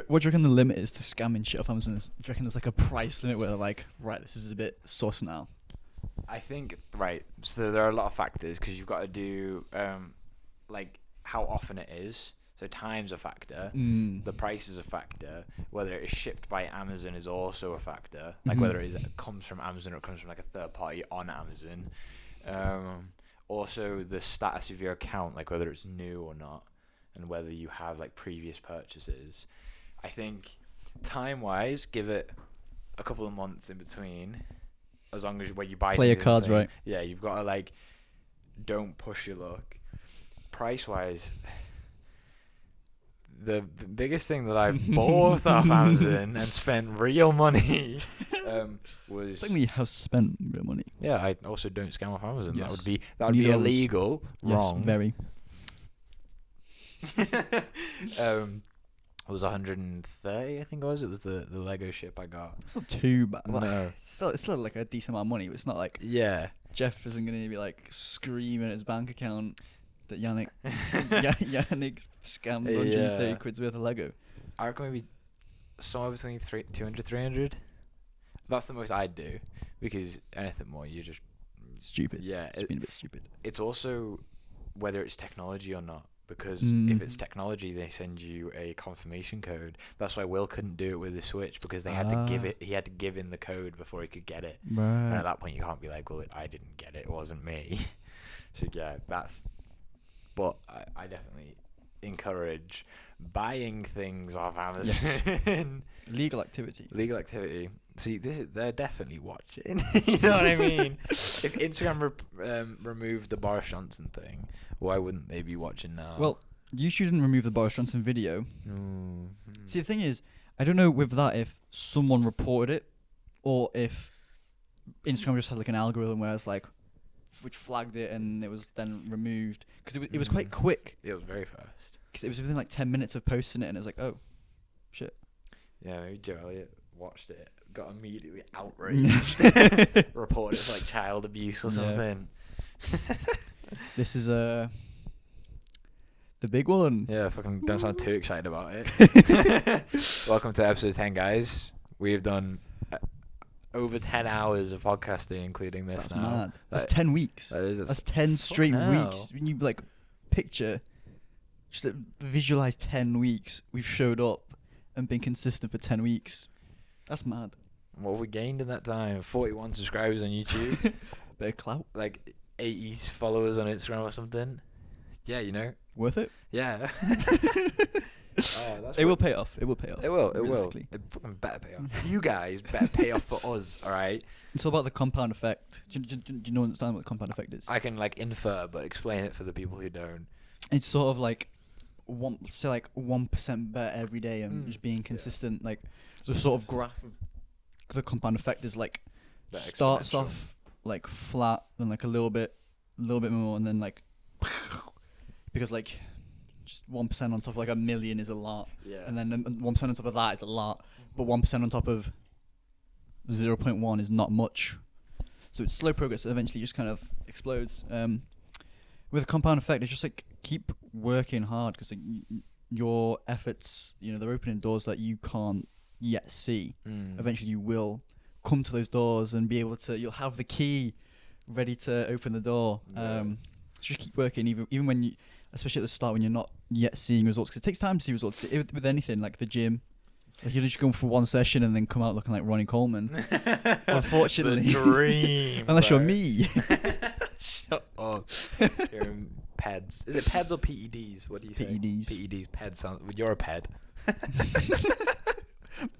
What do you reckon the limit is to scamming shit off Amazon? Do you reckon there's like a price limit where they're like, right, this is a bit sus now? I think, right, so there are a lot of factors because you've got to do, like, how often it is. So time's a factor. The price is a factor. Whether it is shipped by Amazon is also a factor. Like whether it comes from Amazon or it comes from like a third party on Amazon. Also the status of your account, like whether it's new or not, and whether you have like previous purchases. I think time-wise, give it a couple of months in between. As long as where you buy play your cards right. Yeah, you've got to like, don't push your luck. Price-wise, the biggest thing that I've bought off Amazon and spent real money was. Certainly, you have spent real money. Yeah, I also don't scam off Amazon. Yes. That would be illegal. Wrong. Yes, very. It was 130, I think it was. It was the Lego ship I got. It's not too bad. No. It's still like a decent amount of money, but it's not like Jeff isn't going to be like screaming at his bank account that Yanik scammed 130 quid's worth of Lego. I reckon maybe somewhere between 200, 300. That's the most I'd do, because anything more, you're just stupid. Yeah, it's been a bit stupid. It's also whether it's technology or not. Because if it's technology, they send you a confirmation code. That's why Will couldn't do it with the Switch, because they had to give it. He had to give in the code before he could get it. Right. And at that point, you can't be like, "Well, I didn't get it. It wasn't me." So yeah, that's. But I definitely encourage buying things off Amazon. Legal activity. Legal activity. See, they're definitely watching. You know what I mean? If Instagram removed the Boris Johnson thing, why wouldn't they be watching now? Well, YouTube didn't remove the Boris Johnson video. See, the thing is, I don't know with that if someone reported it, or if Instagram just has like an algorithm where it's like, which flagged it and it was then removed, because it was quite quick. It was very fast. Because it was within like 10 minutes of posting it, and it was like, oh, shit. Yeah, maybe Joe Elliott watched it, got immediately outraged, reported it for like child abuse or something. This is the big one. Yeah, fucking don't sound too excited about it. Welcome to episode 10, guys. We've done over 10 hours of podcasting, including this. That's now. mad. That's 10 weeks. That's 10 straight weeks. When you like picture, just like, visualize 10 weeks we've showed up and been consistent for 10 weeks. That's mad. What have we gained in that time? 41 subscribers on YouTube. Bit of clout. Like 80 followers on Instagram or something. Yeah, you know. Worth it? Yeah. It will pay off. It will pay off. It will. It fucking better pay off. You guys better pay off for us, alright? It's all about the compound effect. Do you understand what the compound effect is? I can like infer, but explain it for the people who don't. It's sort of like 1% better every day and just being consistent. Like the sort of graph of the compound effect is like starts off like flat, then like a little bit more, and then like because like just 1% on top of like a million is a lot, and then 1% on top of that is a lot, but 1% on top of 0.1 is not much. So it's slow progress that eventually just kind of explodes. With a compound effect, it's just like keep working hard, because like, your efforts, you know, they're opening doors that you can't yet see. Eventually you will come to those doors and be able to, you'll have the key ready to open the door. So just keep working, even when you, especially at the start when you're not yet seeing results, because it takes time to see results. With anything like the gym, like you just go for one session and then come out looking like Ronnie Coleman. Unfortunately, the dream. Unless you're me. Shut up. You're in PEDs. Is it PEDs or PEDs? What do you say? PEDs. PEDs. PEDs sound. You're a PED.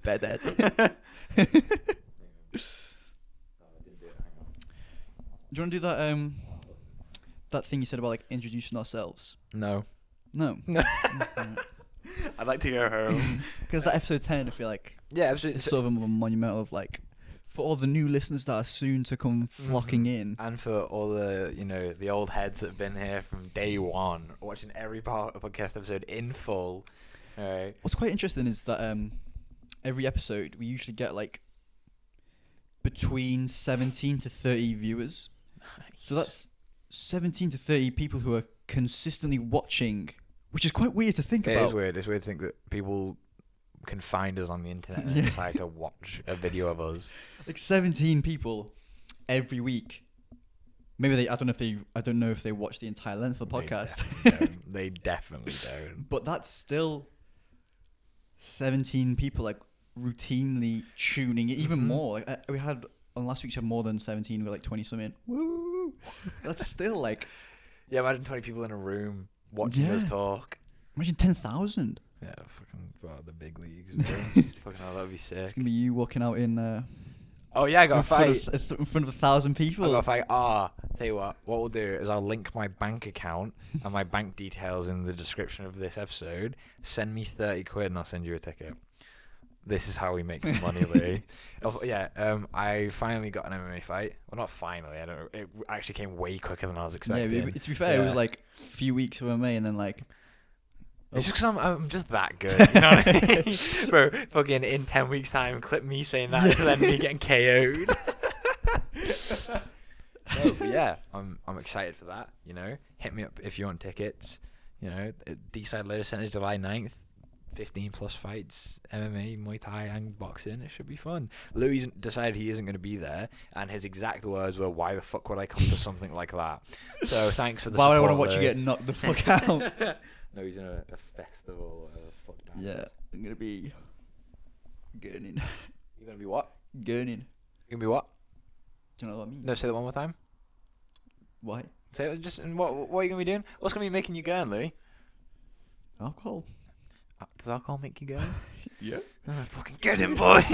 Bedhead. Do you want to do that? That thing you said about like introducing ourselves. No. I'd like to go home. Because that episode 10, I feel like absolutely. It's sort of a monumental of like, for all the new listeners that are soon to come flocking in, and for all the, you know, the old heads that have been here from day one, watching every podcast episode in full. All right. What's quite interesting is that every episode we usually get like between 17 to 30 viewers. Nice. So that's 17 to 30 people who are consistently watching, which is quite weird to think about. It is weird. It's weird to think that people can find us on the internet and decide to watch a video of us. Like 17 people every week. Maybe I don't know if they watch the entire length of the podcast. They definitely don't. But that's still 17 people like routinely tuning in, even more. Like we had on last week, we had more than 17. We're like 20 something. Woo! That's still like. Yeah, imagine 20 people in a room watching us talk. Imagine 10,000. Yeah, fucking the big leagues. Fucking hell, that'd be sick. It's gonna be you walking out in. Oh yeah, I got a fight in front of 1,000 people. I got a fight. Tell you what we'll do is I'll link my bank account and my bank details in the description of this episode. Send me 30 quid and I'll send you a ticket. This is how we make money, Lee. I finally got an MMA fight. Well, not finally. I don't know. It actually came way quicker than I was expecting. Yeah, to be fair, it was like a few weeks of MMA and then like. It's just because I'm just that good, you know what I mean? Bro, fucking in 10 weeks' time, clip me saying that and then me getting KO'd. No, but yeah, I'm excited for that, you know? Hit me up if you want tickets, you know? D-Side Later Centre, July 9th. 15 plus fights, MMA, Muay Thai, and boxing. It should be fun. Louis decided he isn't going to be there, and his exact words were, "Why the fuck would I come to something like that?" So thanks for the support. Why would I support, want to watch you get knocked the fuck out? No, he's in a festival. Fuck that. Yeah, I'm going to be gurning. You're going to be what? Gurning. You're going to be what? Do you know what I mean? No, say that one more time. Why? Say it just. And what are you going to be doing? What's going to be making you gurn, Louis? Alcohol. Does alcohol make you gurn? Yeah. Fucking get him, boy.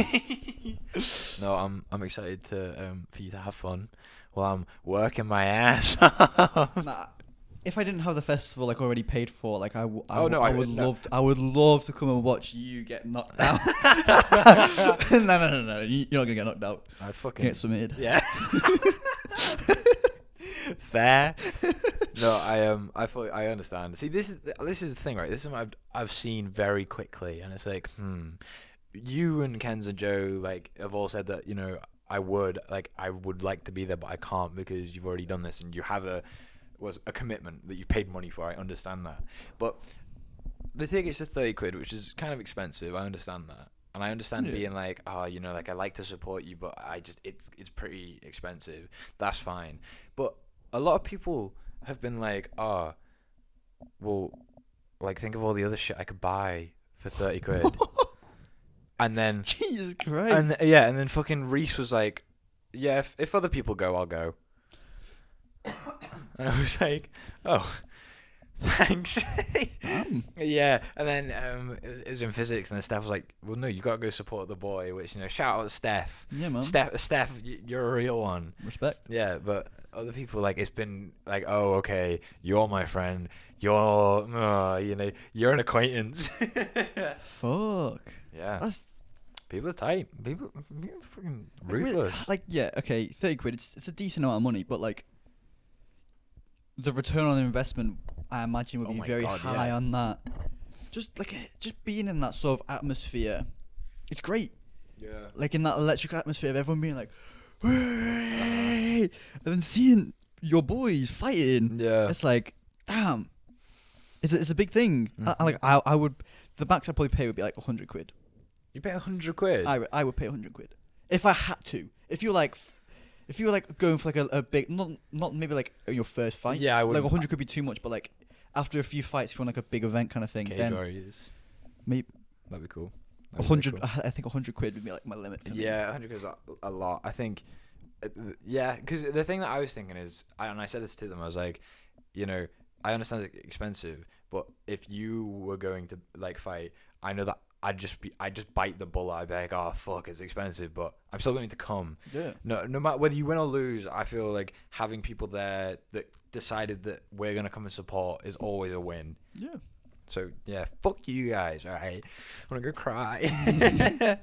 No, I'm excited to for you to have fun while I'm working my ass off. Nah, if I didn't have the festival like already paid for, like I would love to come and watch you get knocked out. No, you're not gonna get knocked out. I fucking get submitted. Yeah. Fair. No, I understand. See, this is the thing, right? This is what I've seen very quickly, and it's like, you and Kenz and Joe like have all said that, you know, I would like to be there, but I can't because you've already done this and you have a commitment that you've paid money for. I understand that, but the tickets are 30 quid, which is kind of expensive. I understand that. And I understand being like, you know, like I like to support you, but it's pretty expensive. That's fine. But a lot of people have been like, well, like think of all the other shit I could buy for 30 quid. And then Jesus Christ. And then fucking Reese was like, yeah, if other people go, I'll go. And I was like, oh, thanks. Yeah, and then it was in physics, and then Steph was like, well, no, you gotta go support the boy, which, you know, shout out to Steph. Yeah, man. Steph, you're a real one. Respect. Yeah, but other people, like, it's been like, oh, okay, you're my friend, you're, you know, you're an acquaintance. Fuck. Yeah. People are tight. People are fucking ruthless. Like, yeah, okay, 30 quid, it's a decent amount of money, but like, the return on investment, I imagine, would be very high on that. Just being in that sort of atmosphere, it's great. Yeah. Like in that electric atmosphere of everyone being like, "Hey!" and then seeing your boys fighting. Yeah. It's like, damn. It's a big thing. Mm-hmm. I would, the max I'd probably pay would be like 100 quid. You pay 100 quid? I would pay 100 quid if I had to. If you're like going for like a big, not maybe like your first fight. Yeah, I would. Like 100 could be too much, but like after a few fights, if you want like a big event kind of thing, then maybe that'd be cool. 100. Cool. I think 100 quid would be like my limit. Yeah, 100 quid is a lot. I think. Yeah, because the thing that I was thinking is, and I said this to them, I was like, you know, I understand it's expensive, but if you were going to like fight, I know that I'd just bite the bullet. I'd be like, oh fuck, it's expensive, but I'm still going to come. Yeah. No matter whether you win or lose, I feel like having people there that decided that we're gonna come and support is always a win. Yeah. So yeah, fuck you guys. All right, I'm gonna go cry.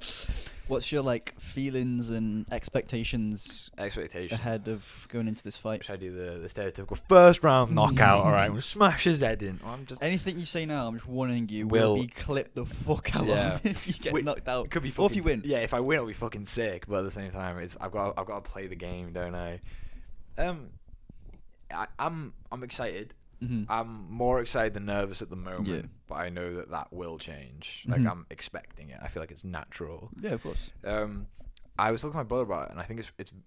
What's your like feelings and expectations ahead of going into this fight? Should I do the stereotypical first round knockout? All right, we'll smash his head in. Anything you say now, I'm just warning you, will be clipped the fuck out of if you get knocked out. It could be fucking, or if you win. Yeah, if I win, it'll be fucking sick. But at the same time, I've got to play the game, don't I? I'm excited. I'm more excited than nervous at the moment, Yeah. but I know that will change. Like, I'm expecting it. I feel like it's natural. Yeah, of course. I was talking to my brother about it, and I think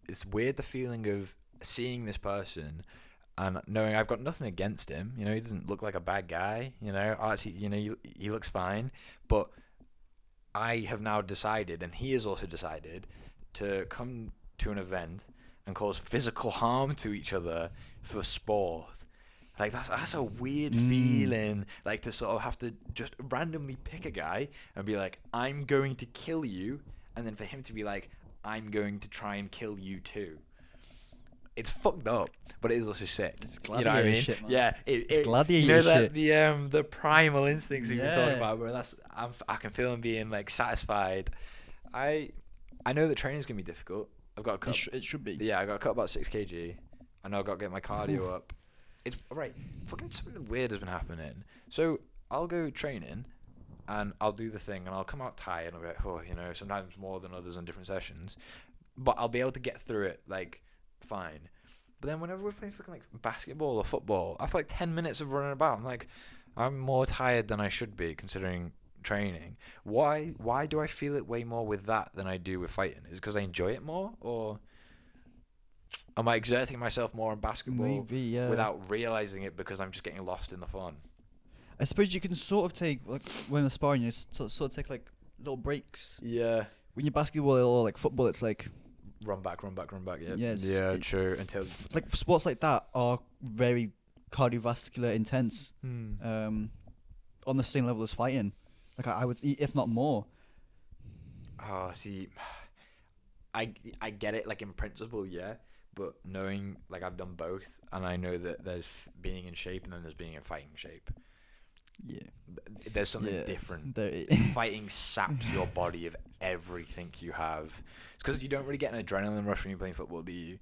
it's weird, the feeling of seeing this person and knowing I've got nothing against him. You know, he doesn't look like a bad guy. You know, Archie, you know, he looks fine. But I have now decided, and he has also decided, to come to an event and cause physical harm to each other for sport. Like, that's a weird feeling. Like, to sort of have to just randomly pick a guy and be like, I'm going to kill you, and then for him to be like, I'm going to try and kill you too. It's fucked up, but it is also sick. It's you know what I mean? shit, man. Yeah, it's gladiator you know that shit. the primal instincts we were talking Yeah. about, where I can feel him being like satisfied. I know that training's gonna be difficult. I've got to cut. It should be. Yeah, I got to cut about 6 kg. I know I've got to get my cardio up. It's right. Fucking something weird has been happening. So I'll go training, and I'll do the thing, and I'll come out tired, and I'll be like, oh, you know, sometimes more than others on different sessions, but I'll be able to get through it like fine. But then whenever we're playing fucking like basketball or football, after like 10 minutes of running about, I'm like, I'm more tired than I should be considering training. Why do I feel it way more with that than I do with fighting? Is it because I enjoy it more, or am I exerting myself more in basketball Maybe, yeah. without realizing it because I'm just getting lost in the fun? I suppose you can sort of take, like, when you're sparring, you sort of take like little breaks. Yeah. When you're basketball or like football, it's like Run back. Yep. Yes, Yeah, true. Until like sports like that are very cardiovascular intense, Hmm. on the same level as fighting. Like I would, if not more. Oh, see, I get it, like, in principle, yeah, but knowing, like, I've done both, and I know that there's being in shape and then there's being in fighting shape. Yeah. There's something different. Fighting saps your body of everything you have. It's because you don't really get an adrenaline rush when you're playing football, do you?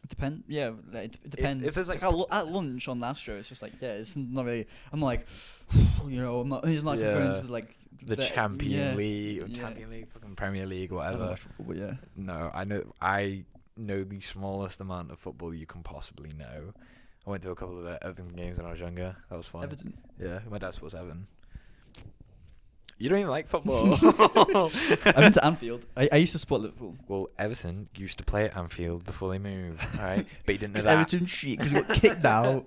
It depends. Yeah, like, it depends. If there's like at lunch on the Astro, it's just like, yeah, it's not really. I'm not like, you know, I'm not. It's not going into the Champion League, or yeah. Champion League, fucking Premier League, I don't whatever. watch football, but yeah. No, I know the smallest amount of football you can possibly know. I went to a couple of Everton games when I was younger. That was fun. Everton. Yeah, my dad supports Everton. You don't even like football. I've been to Anfield. I used to support Liverpool. Well, Everton used to play at Anfield before they moved, alright? But you didn't know Because that. Everton shit, because you got kicked out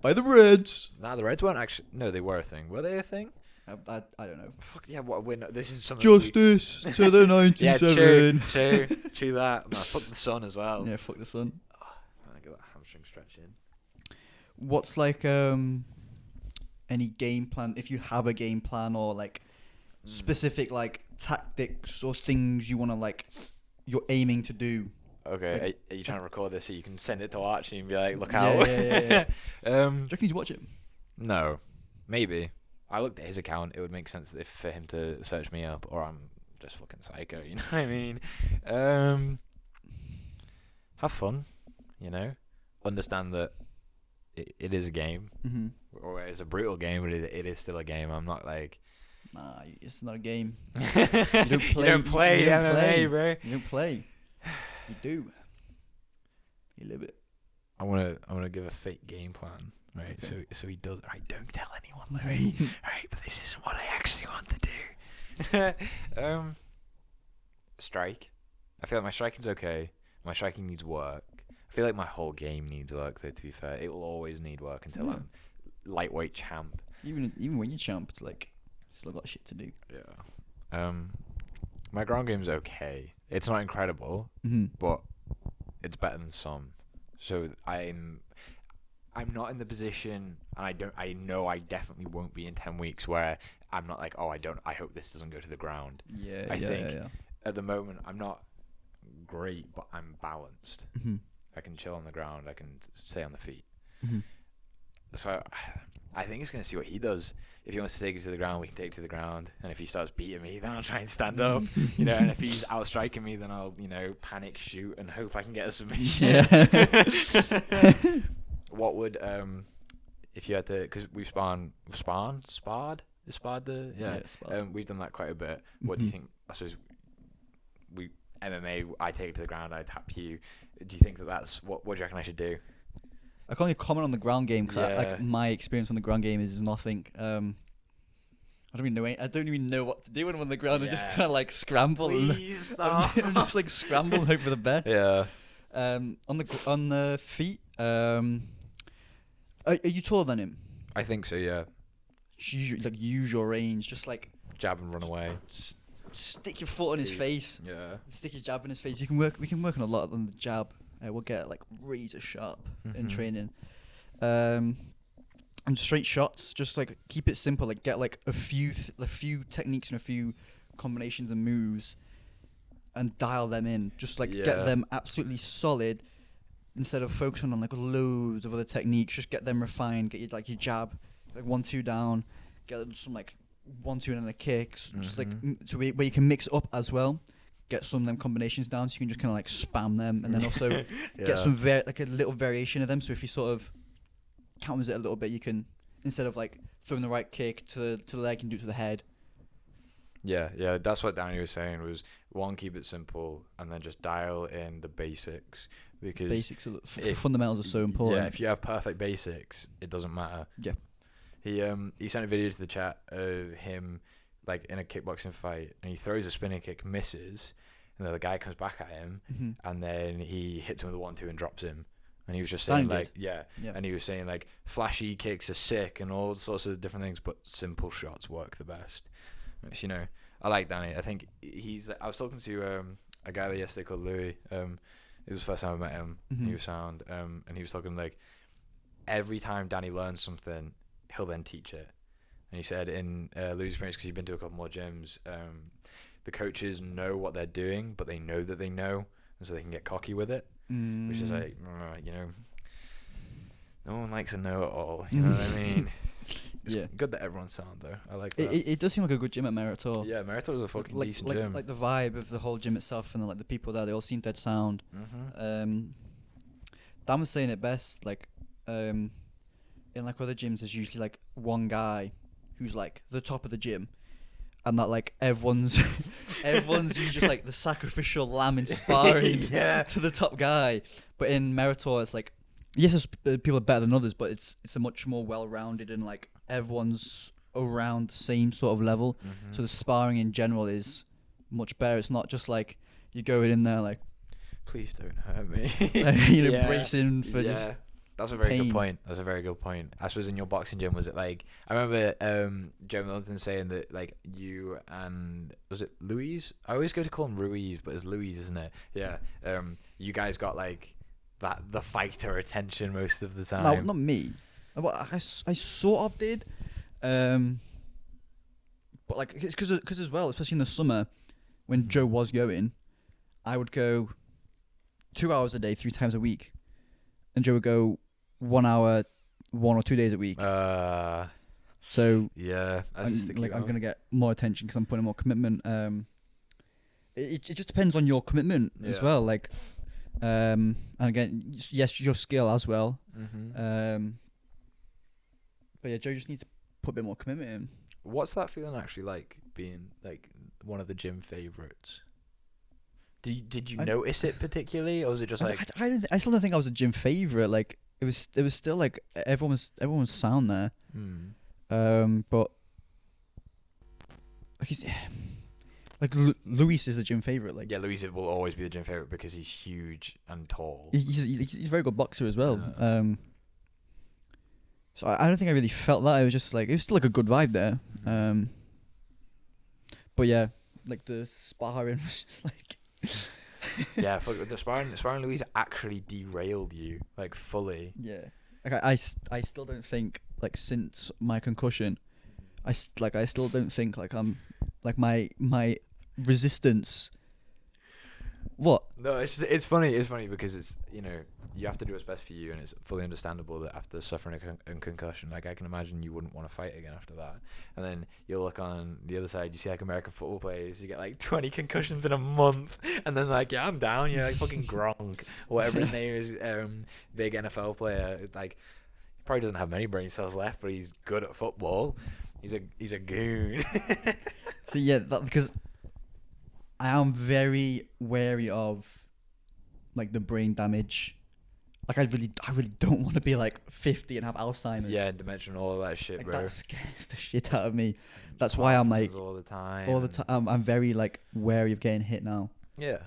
by the Reds. Nah, the Reds weren't actually... No, they were a thing. Were they a thing? I don't know. Fuck yeah, what? This is something... Justice to the 97. Yeah, true that. Nah, fuck the sun as well. Yeah, fuck the sun. I get that hamstring stretch in. What's like any game plan, if you have a game plan, or like specific like tactics or things you want to like you're aiming to do? Okay, Like, are you trying to record this so you can send it to Archie and be like, look Yeah, out? yeah. Do you reckon he's watch it? No, maybe. I looked at his account. It would make sense for him to search me up, or I'm just fucking psycho. You know what I mean? Have fun. You know, understand that it is a game, or it's a brutal game, but it is still a game. I'm not like, Nah, it's not a game. you don't play. You don't play You don't MMA, play. bro. You don't play. You do. You live it. I wanna give a fake game plan, right? Okay. So he does. Right, don't tell anyone, Louis. Right, but this isn't what I actually want to do. Strike. I feel like my striking's okay. My striking needs work. I feel like my whole game needs work, though, to be fair. It will always need work until I'm lightweight champ. Even when you're champ, it's like still got shit to do. Yeah. My ground game's okay. It's not incredible, but it's better than some. So I'm not in the position, and I know I definitely won't be in 10 weeks where I'm not like, I hope this doesn't go to the ground. Yeah, I think at the moment I'm not great, but I'm balanced. I can chill on the ground. I can stay on the feet. So I think it's going to see what he does. If he wants to take it to the ground, we can take it to the ground. And if he starts beating me, then I'll try and stand up. You know, and if he's outstriking me, then I'll, panic shoot and hope I can get a submission. Yeah. What would if you had to? Because we've sparred. We've done that quite a bit. What do you think? I suppose MMA. I take it to the ground. I tap you. Do you think that's what? What do you reckon I should do? I can only comment on the ground game because Yeah. like my experience on the ground game is nothing. I don't even know what to do when I'm on the ground. I just Yeah. kind of like scramble. Please I'm stop. just like scramble and hope for the best. Yeah. On the feet. Are you taller than him? I think so. Yeah. Use your range. Just like Jab and run away. stick your foot on his face. Yeah. Stick your jab in his face. We can work on a lot on the jab. We'll get like razor sharp in training. And straight shots. Just like keep it simple. Like get like a few techniques and a few combinations and moves, and dial them in. Just like get them absolutely solid. Instead of focusing on like loads of other techniques, just get them refined. Get your jab, like 1-2 down. Get some like 1-2 and then the kicks. Just like so where you can mix up as well. Get some of them combinations down, so you can just kind of like spam them, and then also get some like a little variation of them. So if you sort of counters it a little bit, you can, instead of like throwing the right kick to the leg, you can do it to the head. Yeah, that's what Danny was saying, was one, keep it simple, and then just dial in the basics, because Fundamentals are so important. Yeah, if you have perfect basics, it doesn't matter. Yeah. He sent a video to the chat of him like in a kickboxing fight, and he throws a spinning kick, misses, and then the guy comes back at him, and then he hits him with a 1-2 and drops him. And he was just saying and he was saying like flashy kicks are sick and all sorts of different things, but simple shots work the best. Which, you know, I like Danny. I think I was talking to a guy yesterday called Louis. It was the first time I met him. He was sound, and he was talking like every time Danny learns something, he'll then teach it. And he said in Louis' experience, because he's been to a couple more gyms, the coaches know what they're doing, but they know that they know, and so they can get cocky with it. Which is like, you know, no one likes a know-it-all. You know what I mean? It's good that everyone's sound though. I like that. It does seem like a good gym at Meritor. Yeah, Meritor is a fucking decent gym. Like the vibe of the whole gym itself, and like the people there, they all seem dead sound. Dan was saying it best. Like, in like other gyms, there's usually like one guy who's like the top of the gym, and that like everyone's usually just like the sacrificial lamb in sparring to the top guy. But in Meritor, it's like, yes, people are better than others, but it's a much more well-rounded, and like everyone's around the same sort of level. So the sparring in general is much better. It's not just like you go in there like, please don't hurt me. Bracing for just. That's a very good point. That's a very good point. I suppose in your boxing gym, was it like, I remember Joe Milton saying that like you and, was it Louise? I always go to call him Ruiz, but it's Louise, isn't it? Yeah. You guys got like the fighter attention most of the time. No, not me. I sort of did. But like, it's because as well, especially in the summer, when Joe was going, I would go 2 hours a day, 3 times a week, and Joe would go 1 hour, 1 or 2 days a week. So yeah, I'm gonna get more attention because I'm putting more commitment. It just depends on your commitment as well. Like, and again, yes, your skill as well. But yeah, Joe just needs to put a bit more commitment in. What's that feeling actually like, being like one of the gym favorites? Did you notice it particularly, or was it just like I still don't think I was a gym favorite. Like it was still like everyone was sound there. But like Luis is the gym favorite. Like Luis will always be the gym favorite because he's huge and tall. He's a very good boxer as well. So I don't think I really felt that. It was just like, it was still like a good vibe there. But yeah, like the sparring was just like. Yeah, the sparring Louise actually derailed you, like fully. Yeah, like I still don't think, like, since my concussion, I still don't think like I'm like my resistance. What? No, it's funny because it's, you know, you have to do what's best for you, and it's fully understandable that after suffering a concussion, like I can imagine you wouldn't want to fight again after that. And then you'll look on the other side, you see like American football players, you get like 20 concussions in a month, and then like, yeah, I'm down. You're like fucking Gronk, or whatever his name is, big NFL player. Like, he probably doesn't have many brain cells left, but he's good at football. He's a goon. So yeah, because I am very wary of like the brain damage Like I really don't want to be like 50 and have Alzheimer's. Yeah, dementia and all of that shit, like, bro. that scares the shit out of me. That's why I'm like all the time. I'm very like wary of getting hit now. Yeah.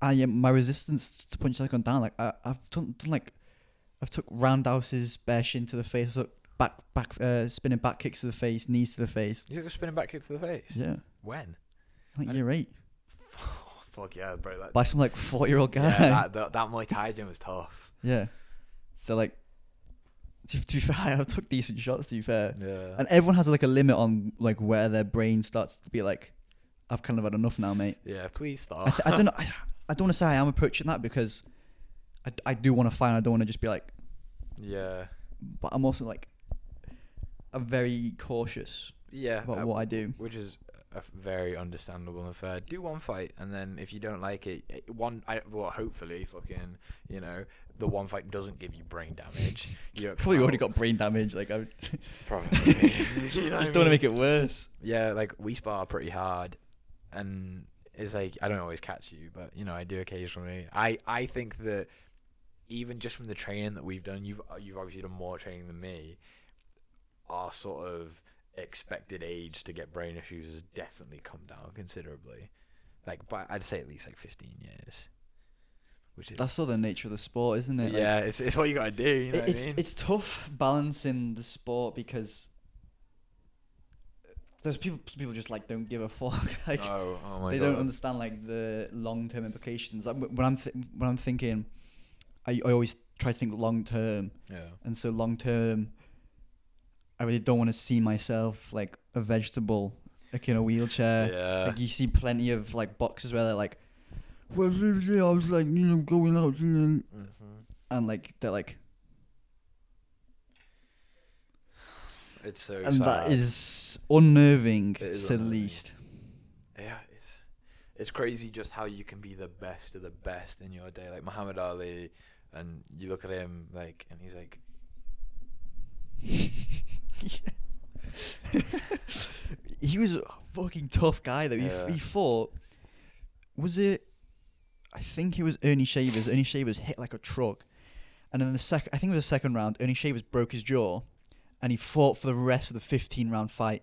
My resistance to punches has gone down. Like I've done like I've took roundhouses, bare shin to the face, took back spinning back kicks to the face, knees to the face. You took a spinning back kick to the face? Yeah. When? Like year 8. Fuck yeah, bro. By some like 4-year-old guy. Yeah, that Muay Thai gym was tough. Yeah. So like, to be fair, I took decent shots. To be fair. Yeah. And everyone has like a limit on like where their brain starts to be like, I've kind of had enough now, mate. Yeah, please stop. I don't know. I don't want to say I am approaching that because I do want to fight. I don't want to just be like. Yeah. But I'm also like, I'm very cautious. Yeah. About what I do. Which is very understandable and fair. Do one fight, and then if you don't like it, hopefully, fucking, you know, the one fight doesn't give you brain damage. You Probably already got brain damage. Like I probably. You know, I just don't want to make it worse. Yeah, like we spar pretty hard, and it's like I don't always catch you, but you know I do occasionally. I think that even just from the training that we've done, you've obviously done more training than me. Our sort of expected age to get brain issues has definitely come down considerably. Like, but I'd say at least like 15 years. Which is, that's sort of the nature of the sport, isn't it? Yeah, like, it's what you gotta do. You know what I mean? It's tough balancing the sport because there's people just like don't give a fuck. Like, oh my they God. don't understand like the long-term implications. Like, when I'm thinking, I always try to think long-term. Yeah. And so long-term, I really don't want to see myself like a vegetable, like in a wheelchair. Yeah. Like you see plenty of like boxers where they're like, well, I was like, you know, going out and like they're like, it's so and sad. that is unnerving It is to the unnerving. least. Yeah, it's crazy just how you can be the best of the best in your day, like Muhammad Ali, and you look at him like, and he's like, He was a fucking tough guy though. Yeah. He fought. Was it? I think it was Ernie Shavers. Ernie Shavers hit like a truck, and then I think it was the second round. Ernie Shavers broke his jaw, and he fought for the rest of the 15-round fight.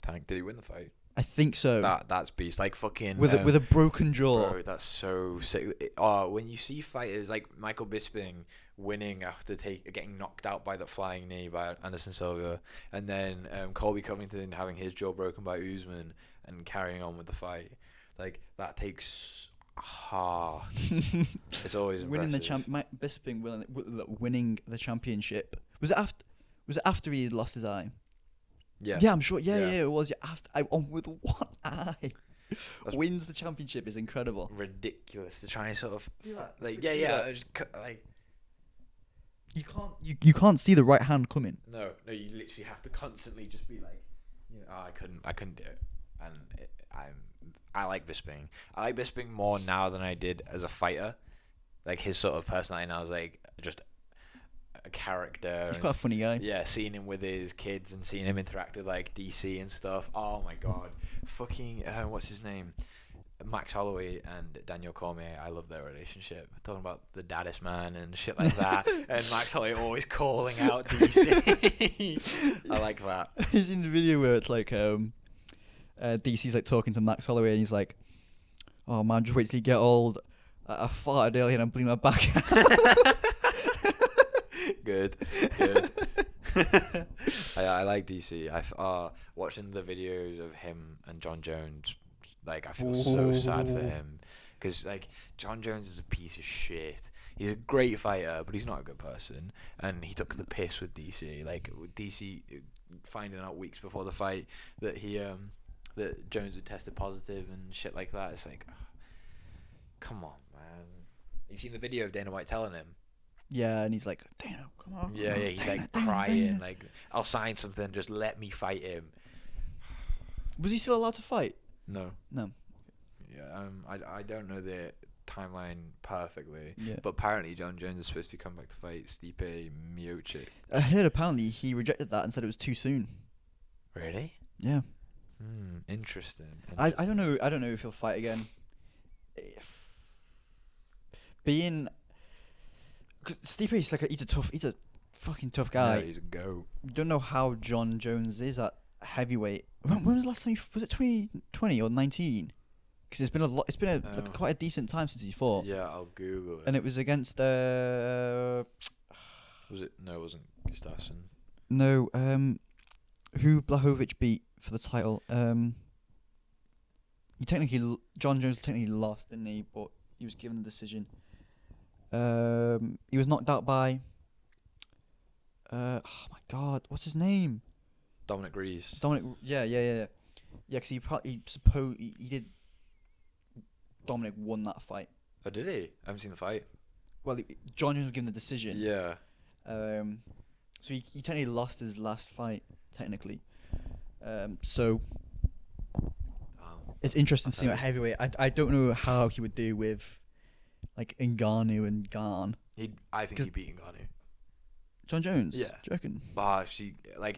Tank, did he win the fight? I think so. That's beast. Like fucking with a broken jaw. Bro, that's so sick. When you see fighters like Michael Bisping winning after getting knocked out by that flying knee by Anderson Silva, and then Colby Covington having his jaw broken by Usman and carrying on with the fight, like that takes heart. It's always winning impressive. Bisping winning the championship. Was it after he lost his eye? Yeah. Yeah, I'm sure. Yeah, it was. Yeah, after with one eye. That's wins the championship is incredible. Ridiculous to try and sort of like Yeah. like You can't see the right hand coming. no, you literally have to constantly just be like, you know, I couldn't do it, and I like Bisping. I like Bisping more now than I did as a fighter. Like his sort of personality now is like just a character. He's quite a funny guy. Yeah, seeing him with his kids and seeing him interact with like DC and stuff. Oh my God, fucking what's his name? Max Holloway and Daniel Cormier. I love their relationship. Talking about the daddest man and shit like that. And Max Holloway always calling out DC. I like that. He's in the video where it's like DC's like talking to Max Holloway and he's like, "Oh man, just wait till you get old. I farted earlier and I'm bleeding my back." Good. I like DC. Watching the videos of him and John Jones, like I feel so sad for him, because like John Jones is a piece of shit. He's a great fighter, but he's not a good person, and he took the piss with DC. Like with DC finding out weeks before the fight that that Jones had tested positive and shit like that. It's like, come on, man. You seen the video of Dana White telling him? Yeah, and he's like, "Dana, come on." Yeah, he's Dana, like Dana, crying, Dana. like, "I'll sign something, just let me fight him." Was he still allowed to fight? No. Yeah. I don't know the timeline perfectly, Yeah. but apparently John Jones is supposed to come back to fight Stipe Miocic. I heard apparently he rejected that and said it was too soon. Really? Yeah. Interesting. I don't know if he'll fight again. 'Cause Stipe is like he's a fucking tough guy. Yeah, he's a goat. Don't know how John Jones is at heavyweight. When was the last time? Was it 2020 or 19? Because it's been a lot. It's been quite a decent time since he fought. Yeah, I'll Google it. And it was against Was it? No, it wasn't Gustafsson. no who Blachowicz beat for the title. John Jones technically lost, didn't he? But he was given the decision. He was knocked out by. Oh my God, what's his name? Dominic Rees. Yeah. Because he did. Dominic won that fight. Oh, did he? I haven't seen the fight. Well, John Jones was given the decision. Yeah. So he technically lost his last fight, technically. So it's interesting to see him at heavyweight. I don't know how he would do with like Ngannou and Garn. I think he'd beat Ngannou. John Jones? Yeah. Do you reckon? But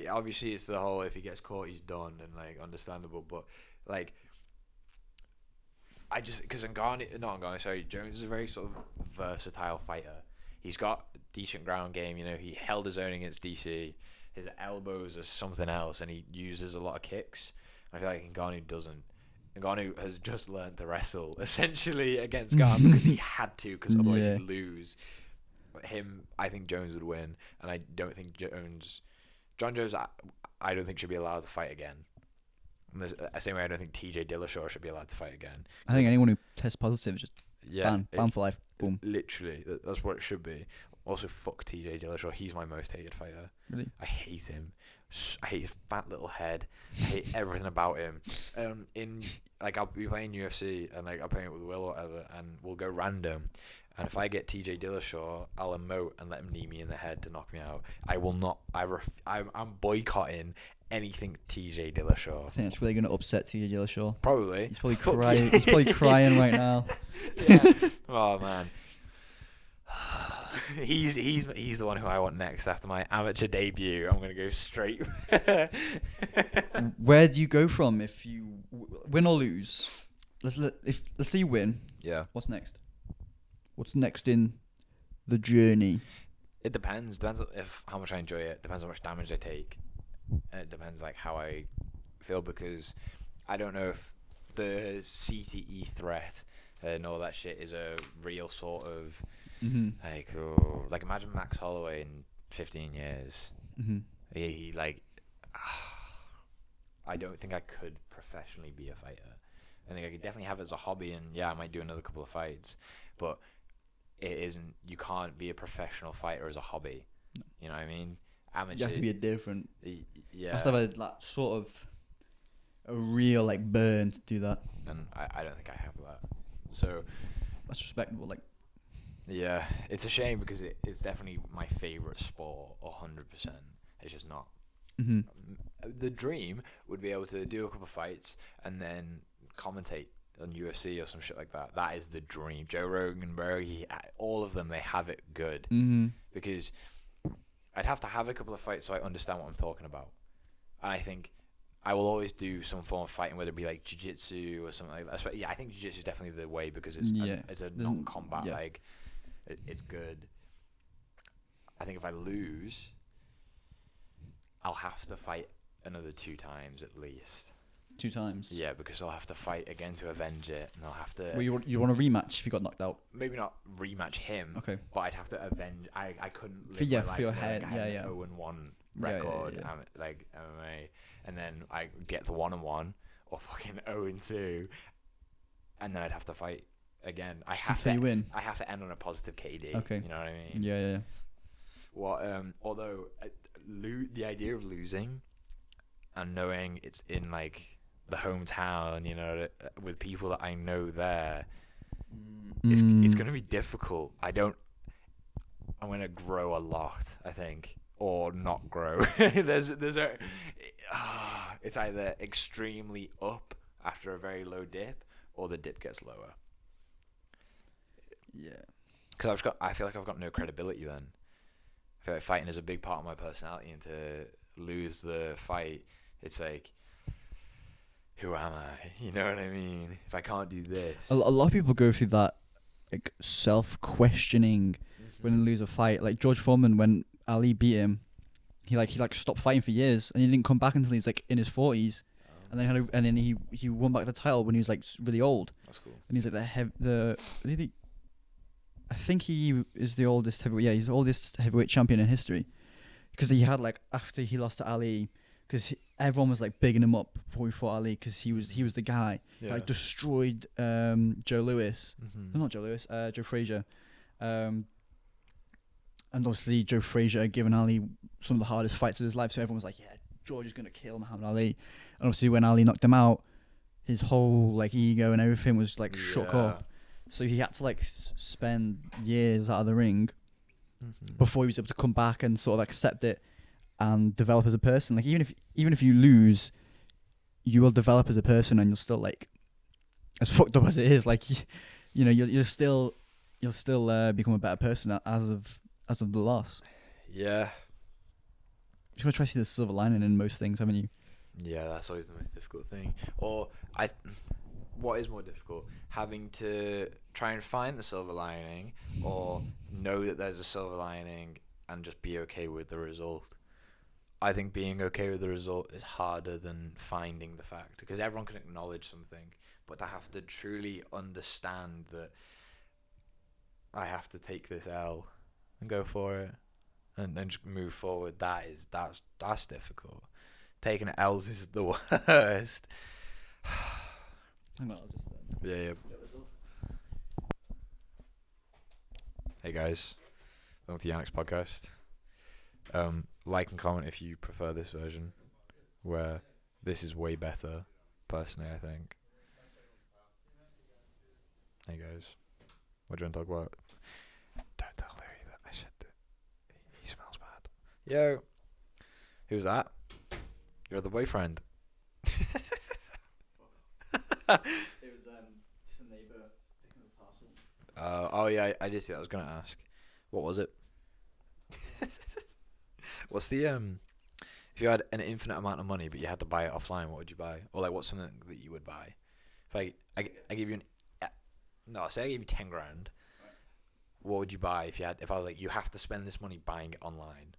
obviously it's the whole if he gets caught he's done and like understandable, but like because Jones is a very sort of versatile fighter. He's got a decent ground game, you know, he held his own against DC. His elbows are something else and he uses a lot of kicks. I feel like Ngannou doesn't. Ngannou has just learned to wrestle essentially against Garn because he had to, because otherwise he'd lose. I think Jones would win, and I don't think John Jones, I don't think should be allowed to fight again. And the same way I don't think TJ Dillashaw should be allowed to fight again. I think anyone who tests positive is just ban for life. Boom. Literally, that's what it should be. Also, fuck TJ Dillashaw. He's my most hated fighter. Really? I hate him. I hate his fat little head. I hate everything about him. I'll be playing UFC and like I'll play it with Will or whatever, and we'll go random. And if I get TJ Dillashaw, I'll emote and let him knee me in the head to knock me out. I will not. I'm boycotting anything TJ Dillashaw. I think that's really going to upset TJ Dillashaw. Probably. He's probably crying. He's probably crying right now. Yeah. Oh man. He's the one who I want next after my amateur debut. I'm gonna go straight. Where do you go from if you win or lose? Let's say you win. Yeah. What's next? What's next in the journey? It depends. Depends how much I enjoy it. Depends how much damage I take. And it depends like how I feel, because I don't know if the CTE threat and all that shit is a real sort of like imagine Max Holloway in 15 years. He I don't think I could professionally be a fighter. I think I could definitely have it as a hobby, and yeah, I might do another couple of fights, but it isn't. You can't be a professional fighter as a hobby. No. You know what I mean? Amateur. You have to be a different. Yeah. You have to have sort of a real like burn to do that. And I don't think I have that. So that's respectable. Like. Yeah, it's a shame because it's definitely my favorite sport. 100%. It's just not. The dream would be able to do a couple of fights and commentate on UFC or some shit like that. That is the dream. Joe Rogan, all of them, they have it good. Because I'd have to have a couple of fights so I understand what I'm talking about. And I think I will always do some form of fighting, whether it be like jiu-jitsu or something like that. Yeah, I think jiu-jitsu is definitely the way because it's a non-combat. Yeah. Like, it's good. I think if I lose, I'll have to fight another 2 times at least. 2 times? Yeah, because I'll have to fight again to avenge it, and I'll have to. Well, you want a rematch if you got knocked out? Maybe not rematch him. Okay. But I'd have to avenge. I couldn't live my life for your like head. I had Yeah. an 0-1 record, like MMA, and then I get to 1-1 or fucking 0-2, and then I'd have to fight again. I have to win. I have to end on a positive KD. Okay. You know what I mean? Yeah. Although the idea of losing and knowing it's in like the hometown, you know, with people that I know there, it's going to be difficult. I'm going to grow a lot, I think, or not grow. It's either extremely up after a very low dip, or the dip gets lower. Yeah. Because I feel like I've got no credibility then. I feel like fighting is a big part of my personality, and to lose the fight, it's like, who am I? You know what I mean? If I can't do this. A lot of people go through that like self-questioning when he lose a fight. Like George Foreman, when Ali beat him, he stopped fighting for years, and he didn't come back until he's like in his 40s, and then he won back the title when he was like really old. That's cool. And he's like I think he is the oldest heavyweight. Yeah, he's the oldest heavyweight champion in history, because he had like after he lost to Ali, because everyone was like bigging him up before he fought Ali, because he was the guy that like destroyed Joe Louis. Mm-hmm. No, not Joe Louis. Joe Frazier. And obviously Joe Frazier had given Ali some of the hardest fights of his life, so everyone was like, yeah, George is gonna kill Muhammad Ali. And obviously when Ali knocked him out, his whole like ego and everything was like shook up. So he had to like spend years out of the ring before he was able to come back and sort of accept it and develop as a person. Like even if you lose, you will develop as a person, and you'll still like, as fucked up as it is, like you know you'll still become a better person as of the loss. Yeah. You're gonna try to see the silver lining in most things, haven't you? Yeah, that's always the most difficult thing. What is more difficult? Having to try and find the silver lining, or know that there's a silver lining and just be okay with the result? I think being okay with the result is harder than finding the fact, because everyone can acknowledge something, but to have to truly understand that I have to take this L and go for it and then just move forward, that's difficult. Taking L's is the worst. Yeah. Hey guys, welcome to Yanik's podcast. Like and comment if you prefer this version, where this is way better, personally, I think. Hey guys, what do you want to talk about? Don't tell Larry that I said that he smells bad. Yo, who's that? Your other boyfriend. It was just a neighbour picking up a parcel. Oh yeah, I did see that. I was gonna ask, what was it? What's the if you had an infinite amount of money but you had to buy it offline, what would you buy? Or like, what's something that you would buy? If I give you say I gave you 10 grand, what would you buy if I was like, you have to spend this money buying it online?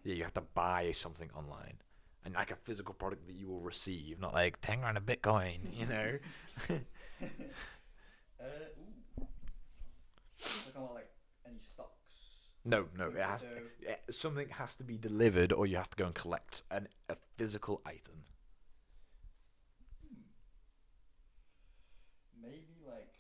Yeah, you have to buy something online. And like a physical product that you will receive, not like 10 grand of Bitcoin, you know? Like any stocks? No, something has to be delivered, or you have to go and collect a physical item. Maybe like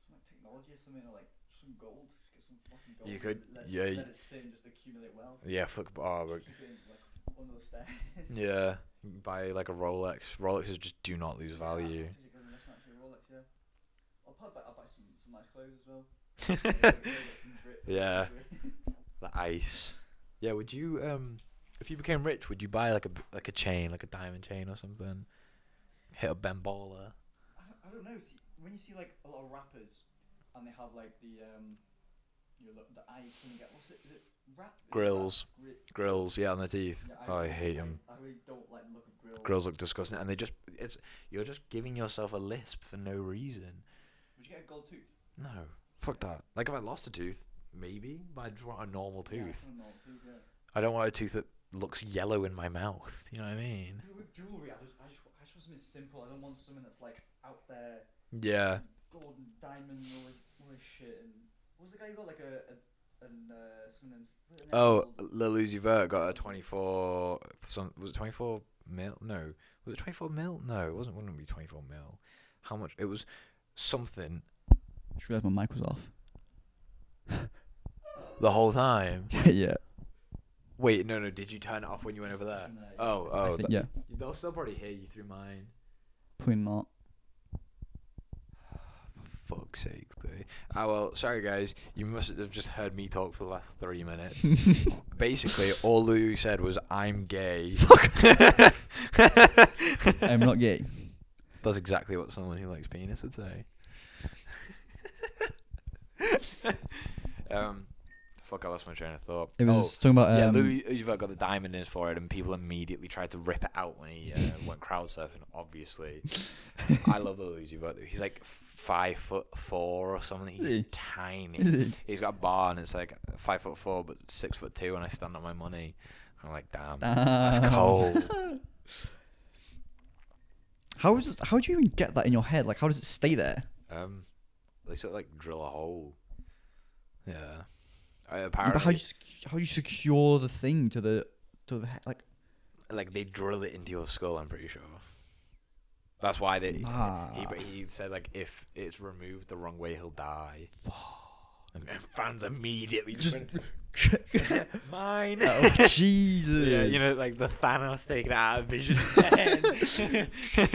some technology or something, or like some gold. Just get some fucking gold. You could, let it sit and just accumulate wealth. Yeah, fuck. Oh, keep it in, like, on those stairs. Yeah, buy like a Rolex. Rolexes just do not lose value. I'll buy some nice clothes as well. Yeah, the ice. Yeah, would you if you became rich, would you buy like a chain, like a diamond chain or something? Hit a Ben Baller. I don't know. See, when you see like a lot of rappers and they have like the the ice and you get is it rap? Grills, yeah, on their teeth. Yeah, I hate them. I really don't like the look of grills. Grills look disgusting, and you're just giving yourself a lisp for no reason. Would you get a gold tooth? No, fuck that. Like if I lost a tooth, maybe, but I just want a normal tooth. Yeah, a normal tooth, yeah. I don't want a tooth that looks yellow in my mouth. You know what I mean? With jewelry, I just want something simple. I don't want something that's like out there. Yeah. Gold and diamond, all this shit. And what was the guy who got like something? Oh, Lil Uzi Vert got a 24. Was it 24 mil? No. Was it 24 mil? No, it wasn't. Wouldn't be 24 mil. How much? It was something. I just realised my mic was off. The whole time? Yeah. Wait, no. Did you turn it off when you went over there? No, oh. Yeah. They'll still probably hear you through mine. Probably not. For fuck's sake, though. Oh, well, sorry, guys. You must have just heard me talk for the last 3 minutes. Basically, all Lou said was, I'm gay. I'm not gay. That's exactly what someone who likes penis would say. fuck, I lost my train of thought. It was talking about yeah, Louis Uzi Vert got the diamond in his forehead, and people immediately tried to rip it out when he went crowd surfing. Obviously, I love the Louis Uzi Vert. He's like 5'4" or something. He's tiny. He's got a bar, and it's like 5'4" but 6'2" when I stand on my money. I'm like, damn. That's cold. How do you even get that in your head? Like, how does it stay there? They sort of like drill a hole. Yeah. But how do you secure the thing to the head? Like they drill it into your skull. I'm pretty sure. That's why he said like if it's removed the wrong way, he'll die. And fans immediately just mine. Oh Jesus! Yeah, you know, like the Thanos taking it out of Vision's head.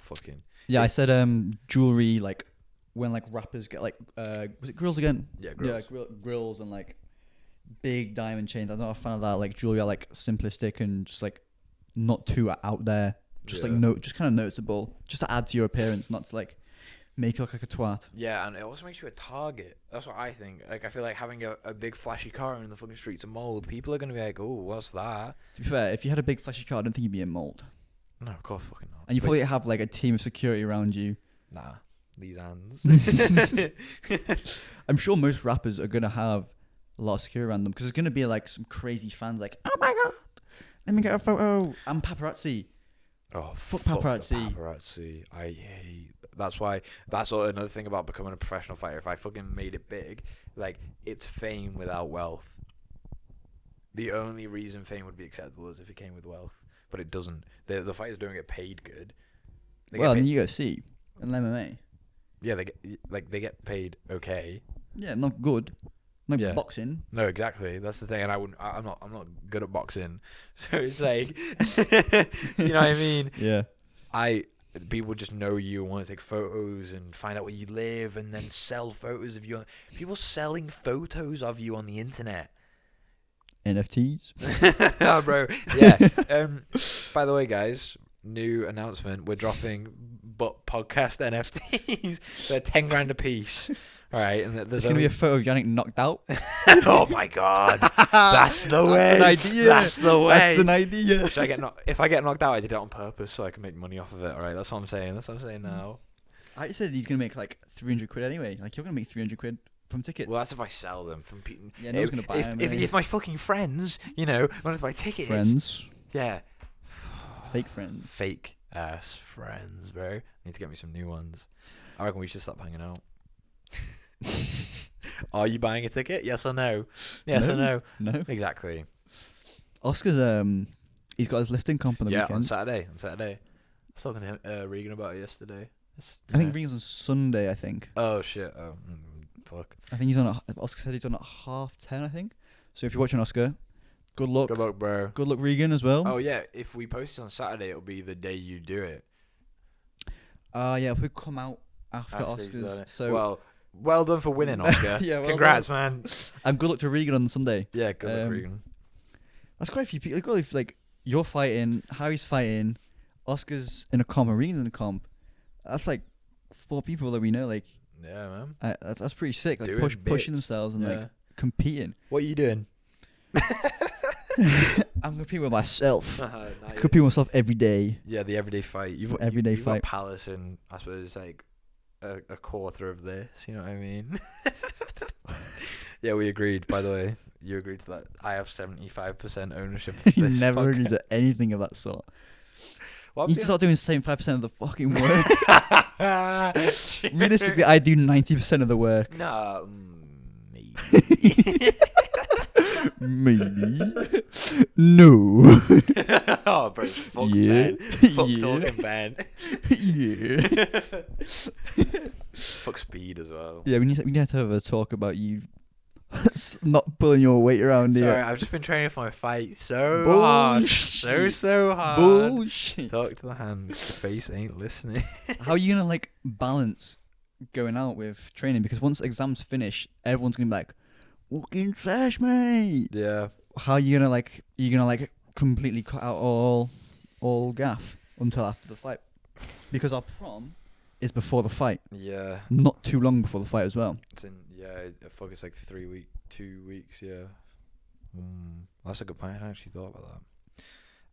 Fucking. Yeah, I said jewelry, like when like rappers get like was it grills again? Yeah, grills. Yeah, grills and like big diamond chains. I'm not a fan of that. Like jewelry are like simplistic and just like not too out there. Just like just kind of noticeable, just to add to your appearance, not to like make you look like a twat. Yeah, and it also makes you a target. That's what I think. Like, I feel like having a big flashy car in the fucking streets of Mold, people are going to be like, oh, what's that? To be fair, if you had a big flashy car, I don't think you'd be in Mold. No, of course fucking not. And you probably have like a team of security around you. Nah, these hands. I'm sure most rappers are going to have a lot of security around them because there's going to be like some crazy fans like, oh my God, let me get a photo. And paparazzi. Oh, fuck fuck paparazzi. Paparazzi. I hate. That's why. That's another thing about becoming a professional fighter. If I fucking made it big, like it's fame without wealth. The only reason fame would be acceptable is if it came with wealth, but it doesn't. The fighters don't get paid good. Well, in the UFC and MMA. Yeah, they get paid okay. Yeah, not good. Like boxing. No, exactly. That's the thing, and I'm not good at boxing, so it's like, you know what I mean? Yeah. People just know you and want to take photos and find out where you live, and then sell photos of you. People selling photos of you on the internet. NFTs. Oh, bro. Yeah. By the way, guys, new announcement: we're dropping BUP podcast NFTs. They're 10 grand a piece. All right, and there's gonna be a photo of Yanik knocked out. Oh my God, that's the way. That's an idea. That's the way. That's an idea. If I get knocked out, I did it on purpose so I can make money off of it. All right, that's what I'm saying. That's what I'm saying now. I said he's gonna make like 300 quid anyway. Like you're gonna make 300 quid from tickets. Well, that's if I sell them from people. Yeah, no one's gonna buy them. If my fucking friends, you know, want to buy tickets. Friends. Yeah. Fake friends. Fake ass friends, bro. Need to get me some new ones. I reckon we should stop hanging out. Are you buying a ticket? Yes or no? Yes or no? No. Exactly. Oscar's he's got his lifting comp on the weekend. On Saturday. I was talking to Regan about it yesterday. I think Regan's on Sunday. I think. Oh shit! Oh fuck. I think he's on. Oscar said he's on at 10:30. I think. So if you're watching Oscar, good luck. Good luck, bro. Good luck, Regan, as well. Oh yeah. If we post it on Saturday, it'll be the day you do it. Yeah. If we come out after Oscars. So well done for winning, Oscar. Yeah, well congrats, man. And good luck to Regan on Sunday. Yeah, good luck, Regan. That's quite a few people. Like you're fighting, Harry's fighting, Oscar's in a comp, and Regan's in a comp. That's like 4 people that we know. Like, yeah, man. That's pretty sick. Like pushing themselves and like competing. What are you doing? I'm competing with myself. Nice. Competing with myself every day. Yeah, the everyday fight. You've got Palace in, I suppose, like a quarter of this. You know what I mean? Yeah, we agreed. By the way, you agreed to that. I have 75% ownership of You this never podcast. agreed to anything of that sort. Well, you need to start doing 75% of the fucking work. Realistically, I do 90% of the work. No, maybe. Maybe. No. Oh, bro, fuck yeah. Ben. Fuck talking Ben. Yeah. Fuck speed as well. Yeah, we need to have a talk about you not pulling your weight around here. Sorry, I've just been training for my fight so hard. So hard. Bullshit. Talk to the hand. The face ain't listening. How are you going to like balance going out with training? Because once exams finish, everyone's going to be like, fucking SESH, mate. Yeah. How are you going to like, completely cut out all gaff until after the fight? Because our prom is before the fight. Yeah. Not too long before the fight as well. It's in Yeah, I focus like 2 weeks. Yeah. That's a good point. I hadn't actually thought about that.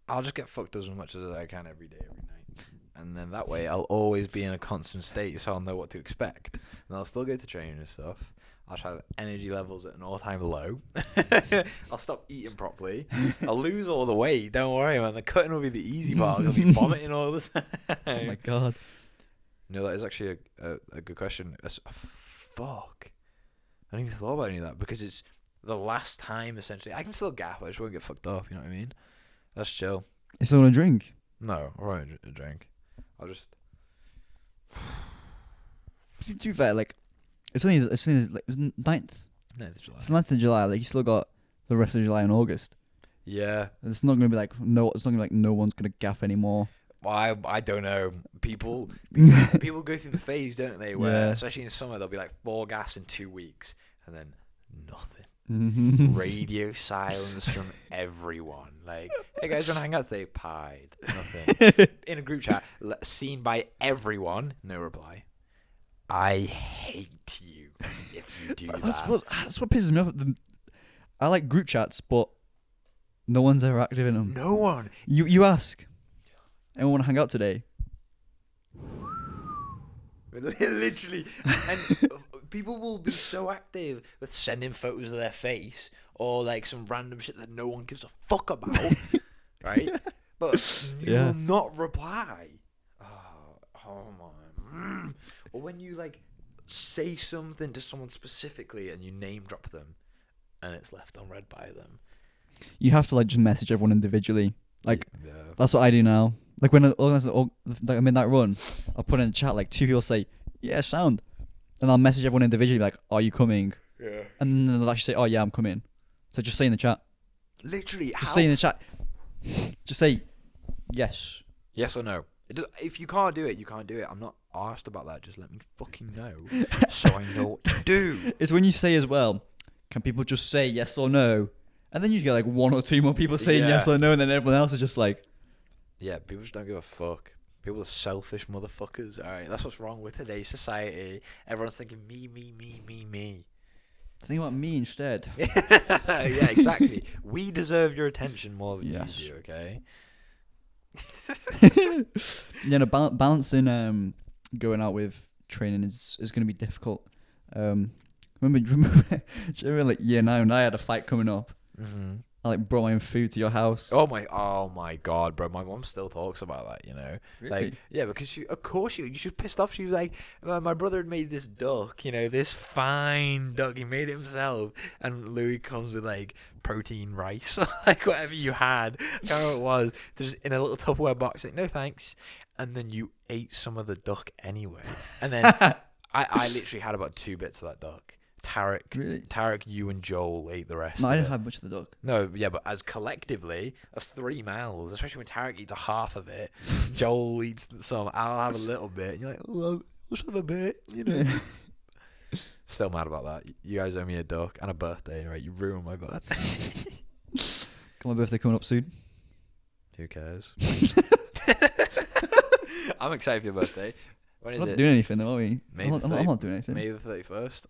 I'll just get fucked as much as I can every day, every night, and then that way I'll always be in a constant state, so I'll know what to expect, and I'll still go to training and stuff. I'll have energy levels at an all-time low. I'll stop eating properly. I'll lose all the weight. Don't worry, man. The cutting will be the easy part. I'll be vomiting all the time. Oh my god. No, that is actually a good question. Fuck. I didn't even thought about any of that because it's the last time, essentially. I can still gap. I just won't get fucked up. You know what I mean? That's chill. You still want a drink? No, I won't drink. I'll just... To be fair, like, it's only like, it was 9th. 9th of July. It's 9th of July. Like, you still got the rest of July and August. Yeah. It's not gonna be like no. It's not gonna be like no one's gonna gaff anymore. Well, I don't know. People go through the phase, don't they? Where especially in summer, they'll be like 4 gas in 2 weeks, and then nothing. Radio silence from everyone. Like, hey guys, wanna hang out today? Pied. Nothing. In a group chat, seen by everyone. No reply. I hate you if you do that. That's what pisses me off. I like group chats, but no one's ever active in them. No one. You ask, anyone want to hang out today? Literally. And people will be so active with sending photos of their face or like some random shit that no one gives a fuck about. Right? But you will not reply. Oh my. Or when you like say something to someone specifically and you name drop them and it's left unread by them. You have to like just message everyone individually. Like that's what I do now. Like when I organize like a midnight run, I'll put in the chat like 2 people say, yeah, sound. And I'll message everyone individually like, are you coming? Yeah. And then they'll actually say, oh yeah, I'm coming. So just say in the chat. Literally, just say in the chat. Just say yes. Yes or no. If you can't do it, you can't do it. I'm not asked about that. Just let me fucking know so I know what to do. It's when you say as well, can people just say yes or no? And then you get like 1 or 2 more people saying yes or no, and then everyone else is just like... Yeah, people just don't give a fuck. People are selfish motherfuckers. All right, that's what's wrong with today's society. Everyone's thinking me. Think about me instead. Yeah, exactly. We deserve your attention more than you do, okay? Yeah, no, balancing going out with training is going to be difficult. Remember like year 9 when I had a fight coming up. Mm-hmm. I like brought my own food to your house. Oh my god, bro! My mom still talks about that. You know, really? Like because she was pissed off. She was like, my brother had made this duck. You know, this fine duck. He made it himself, and Louis comes with like protein rice, like whatever you had. I can't remember what it was. There's in a little Tupperware box. Like, no thanks. And then you ate some of the duck anyway. And then I literally had about 2 bits of that duck. Tarek, you and Joel ate the rest. No, I didn't have much of the duck. No, yeah, but as collectively, that's 3 mouths. Especially when Tarek eats a half of it, Joel eats some. I'll have a little bit. And you're like, oh, I'll just have a bit. You know. Still mad about that. You guys owe me a duck and a birthday, right? You ruined my birthday. Got my birthday coming up soon. Who cares? I'm excited for your birthday. When is it? We're not doing anything though, are we? I'm not doing anything. May the 31st.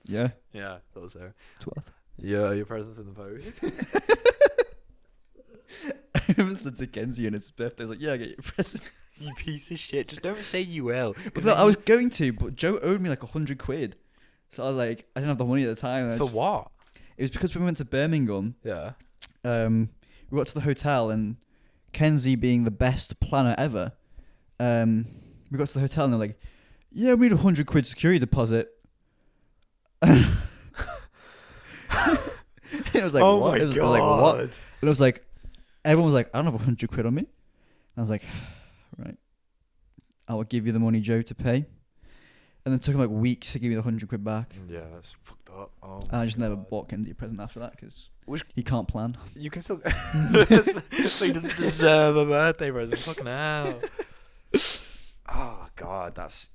Yeah. Yeah, thought so. 12th. Yeah, your present's in the post. I remember said to Kenzie on his birthday, I was like, yeah, I get your present. You piece of shit. Just don't say you will. I was going to, but Joe owed me like 100 quid. So I was like, I didn't have the money at the time. For what? It was because when we went to Birmingham. Yeah. We got to the hotel and Kenzie being the best planner ever. We got to the hotel and they're like, yeah, we need 100 quid security deposit. And it was like, oh what? My it was, God. I was like, what? And it was like, everyone was like, I don't have 100 quid on me. And I was like, right, I will give you the money, Joe, to pay. And then it took him like weeks to give me the 100 quid back. Yeah, that's fucked up. Oh, and I just never bought Kenzie a present after that because he can't plan. You can still... So he doesn't deserve a birthday present. Fucking hell. Oh, God, that's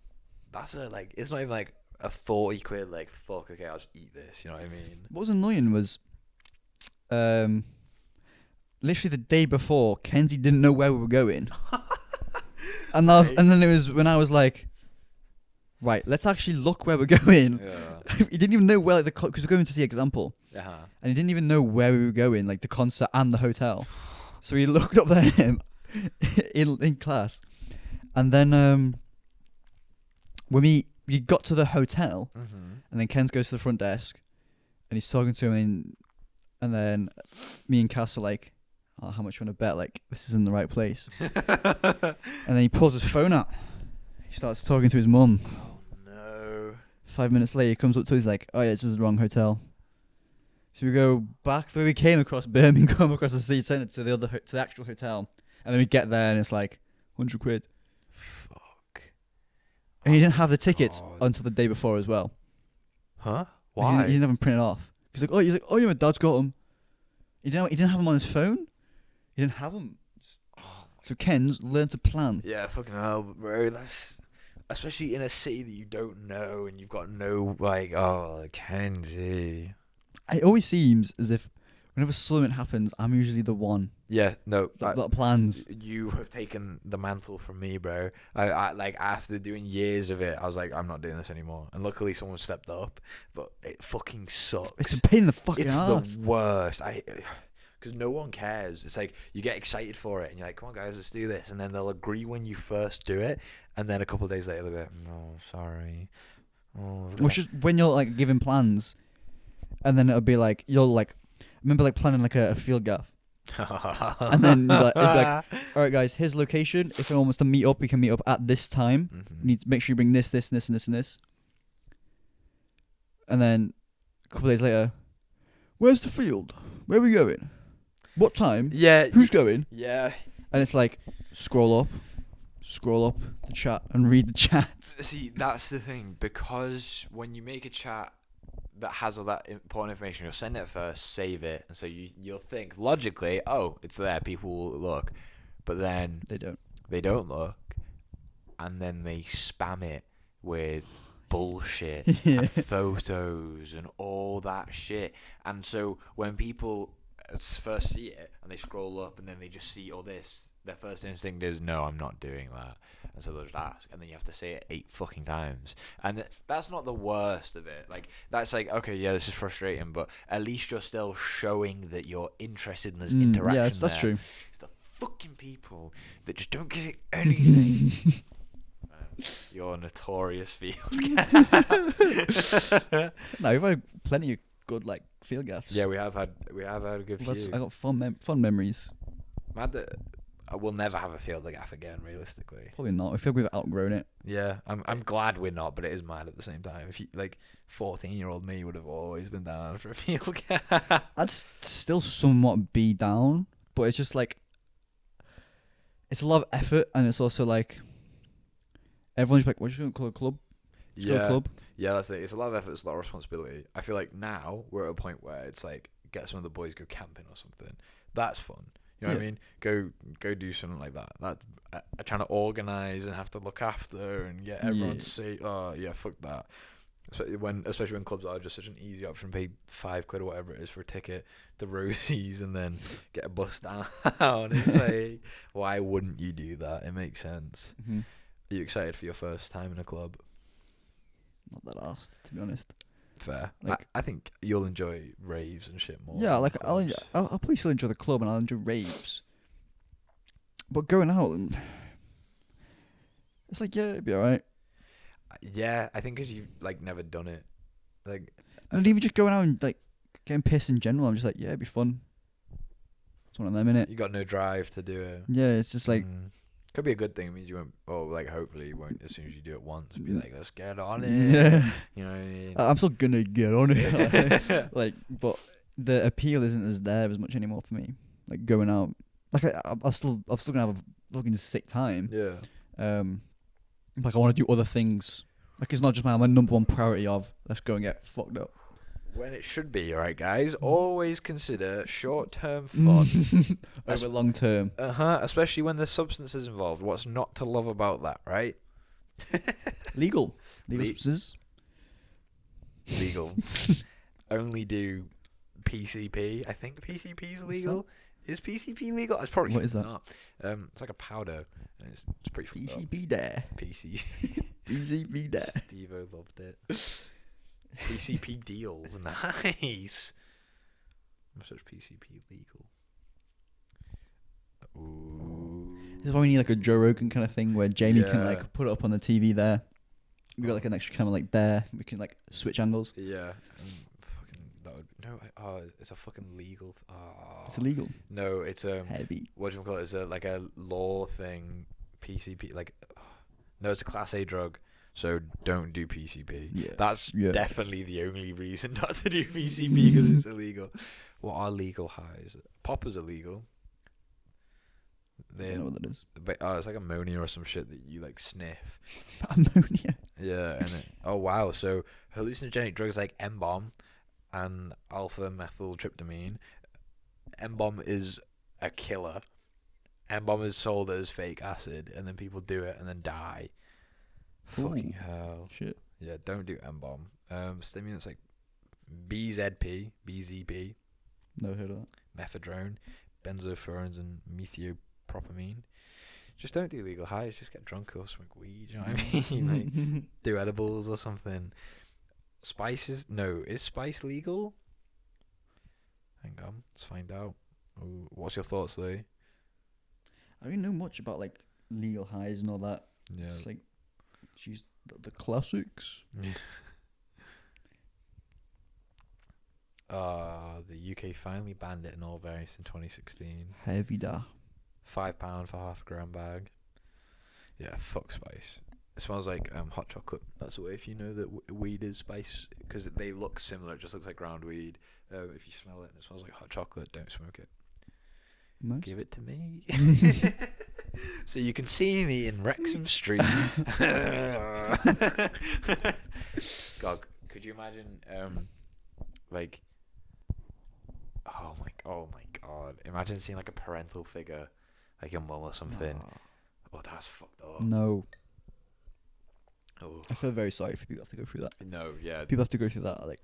a, like, it's not even like a 40 quid, like, fuck, okay, I'll just eat this, you know what I mean? What was annoying was, literally the day before, Kenzie didn't know where we were going. And then it was when I was like, right, let's actually look where we're going. Yeah. He didn't even know where, like, because we're going to see Example. Uh-huh. And he didn't even know where we were going, like the concert and the hotel. So he looked up at him in class. And then when we got to the hotel, and then Ken's goes to the front desk, and he's talking to him, and then me and Cass are like, oh, how much you want to bet? Like, this is in the right place. And then he pulls his phone out. He starts talking to his mum. Oh, no. 5 minutes later, he comes up to us, he's like, oh yeah, this is the wrong hotel. So we go back where we came across Birmingham, across the city centre to the actual hotel. And then we get there and it's like, 100 quid. Fuck. And he didn't have the tickets God. until the day before as well. Huh? He Why? didn't have them printed off. He's like, oh yeah, my dad's got them. He didn't have them on his phone. He didn't have them. So Ken's learned to plan. Yeah, fucking hell, bro. That's, especially in a city that you don't know and you've got no, like, oh, Kenzie. It always seems as if whenever something happens, I'm usually the one Yeah, no. that plans. You have taken the mantle from me, bro. I like, after doing years of it, I was like, I'm not doing this anymore. And luckily someone stepped up, but it fucking sucks. It's a pain in the fucking ass. It's the worst. Because no one cares. It's like, you get excited for it, and you're like, come on, guys, let's do this. And then they'll agree when you first do it, and then a couple of days later, they'll be like, no, sorry. Oh, Which is when you're like giving plans, and then it'll be like, you'll like, remember like planning like a field gaff. And then it'd be like, all right, guys, here's the location. If anyone wants to meet up, we can meet up at this time. You need to make sure you bring this, and this, and this. And then a couple of days later, where's the field? Where are we going? What time? Yeah. Who's going? Yeah. And it's like, scroll up the chat and read the chat. See, that's the thing, because when you make a chat that has all that important information, you'll send it first, save it, and so you'll think logically, oh, it's there, people will look, but then they don't look, and then they spam it with bullshit and photos and all that shit. And so when people first see it and they scroll up and then they just see all this, their first instinct is, no, I'm not doing that. And so they'll just ask, and then you have to say it 8 fucking times. And that's not the worst of it. Like, that's like, okay, yeah, this is frustrating, but at least you're still showing that you're interested in this interaction. Yeah, that's true. It's the fucking people that just don't give it anything. You're a notorious field gaff. No, we've had plenty of good like field gaffs. Yeah, we have had a good few. I got fun memories. Mad that I will never have a field gaff again, realistically. Probably not. I feel we've outgrown it. Yeah, I'm glad we're not, but it is mad at the same time. If you, like, 14-year-old me would have always been down for a field gaff. I'd still somewhat be down, but it's just like, it's a lot of effort, and it's also like, everyone's like, what are you going to call a club? Yeah, club. Yeah, that's it. It's a lot of effort. It's a lot of responsibility. I feel like now we're at a point where it's like, get some of the boys, go camping or something. That's fun. You know what I mean? Go do something like that. Trying to organise and have to look after and get everyone to say, oh yeah, fuck that. Especially when clubs are just such an easy option, pay £5 or whatever it is for a ticket, the Rosies, and then get a bus down. It's like, why wouldn't you do that? It makes sense. Mm-hmm. Are you excited for your first time in a club? Not that asked, to be honest. Fair. Like, I think you'll enjoy raves and shit more. Yeah, like I'll probably still enjoy the club and I'll enjoy raves. But going out, it's like, yeah, it'd be alright. Yeah, I think because you've like never done it. Like, and even just going out and like getting pissed in general, I'm just like, yeah, it'd be fun. It's one of them, innit? You got no drive to do it. Yeah, it's just like. Could be a good thing. It means you won't, or like hopefully you won't, as soon as you do it once, be like, let's get on it. Yeah. You know what I mean? I'm still gonna get on it. Like, but the appeal isn't as there as much anymore for me. Like going out, like I'm still gonna have a fucking sick time. Yeah. Like I want to do other things. Like it's not just my number one priority of let's go and get fucked up. When it should be, alright, guys. Always consider short-term fun over long term. Especially when there's substances involved. What's not to love about that, right? Legal substances. Legal. Only do PCP. I think PCP is legal Is PCP legal? It's probably What is that? not. It's like a powder, and it's pretty fucked up. PCP there. PC. PCP there. Steve-O loved it. PCP deals, nice. I'm such PCP legal. Ooh. This is why we need like a Joe Rogan kind of thing where Jamie can Yeah. like put it up on the TV there. We got like an extra camera like there. We can like switch angles. Yeah. Fucking that would no. It's a fucking legal. It's illegal. No, it's Heavy. what do you call it? It's like a law thing. PCP like. No, it's a Class A drug. So don't do PCP. Yeah. That's Yeah. definitely the only reason not to do PCP because it's illegal. What are legal highs? Poppers are legal. I don't know what that is. It's like ammonia or some shit that you like sniff. Ammonia. Yeah, and oh wow, so hallucinogenic drugs like M-bomb and alpha methyltryptamine. M-bomb is a killer. M-bomb is sold as fake acid, and then people do it and then die. Fucking hell. Shit. Yeah, don't do M-bomb. Stimulants like BZP, BZP, Never heard of that. methadone, benzopherones, and methylpropamine. Just don't do legal highs. Just get drunk or smoke weed. You know what I mean? Like, do edibles or something. Spices? No. Is spice legal? Hang on. Let's find out. Ooh, what's your thoughts, Lee? I don't know much about like legal highs and all that. Yeah. Just like, she's the classics. The UK finally banned it in all variants in 2016. Heavy da. £5 for half a gram bag. Yeah, fuck spice. It smells like hot chocolate. That's the way if you know that weed is spice, because they look similar. It just looks like ground weed. If you smell it and it smells like hot chocolate, don't smoke it. Nice. Give it to me. So you can see me in Wrexham Street. God, could you imagine, like, oh my God, imagine seeing like a parental figure, like your mum or something. Oh, that's fucked up. No. Oh. I feel very sorry for people who have to go through that. No, yeah. People have to go through that. Like,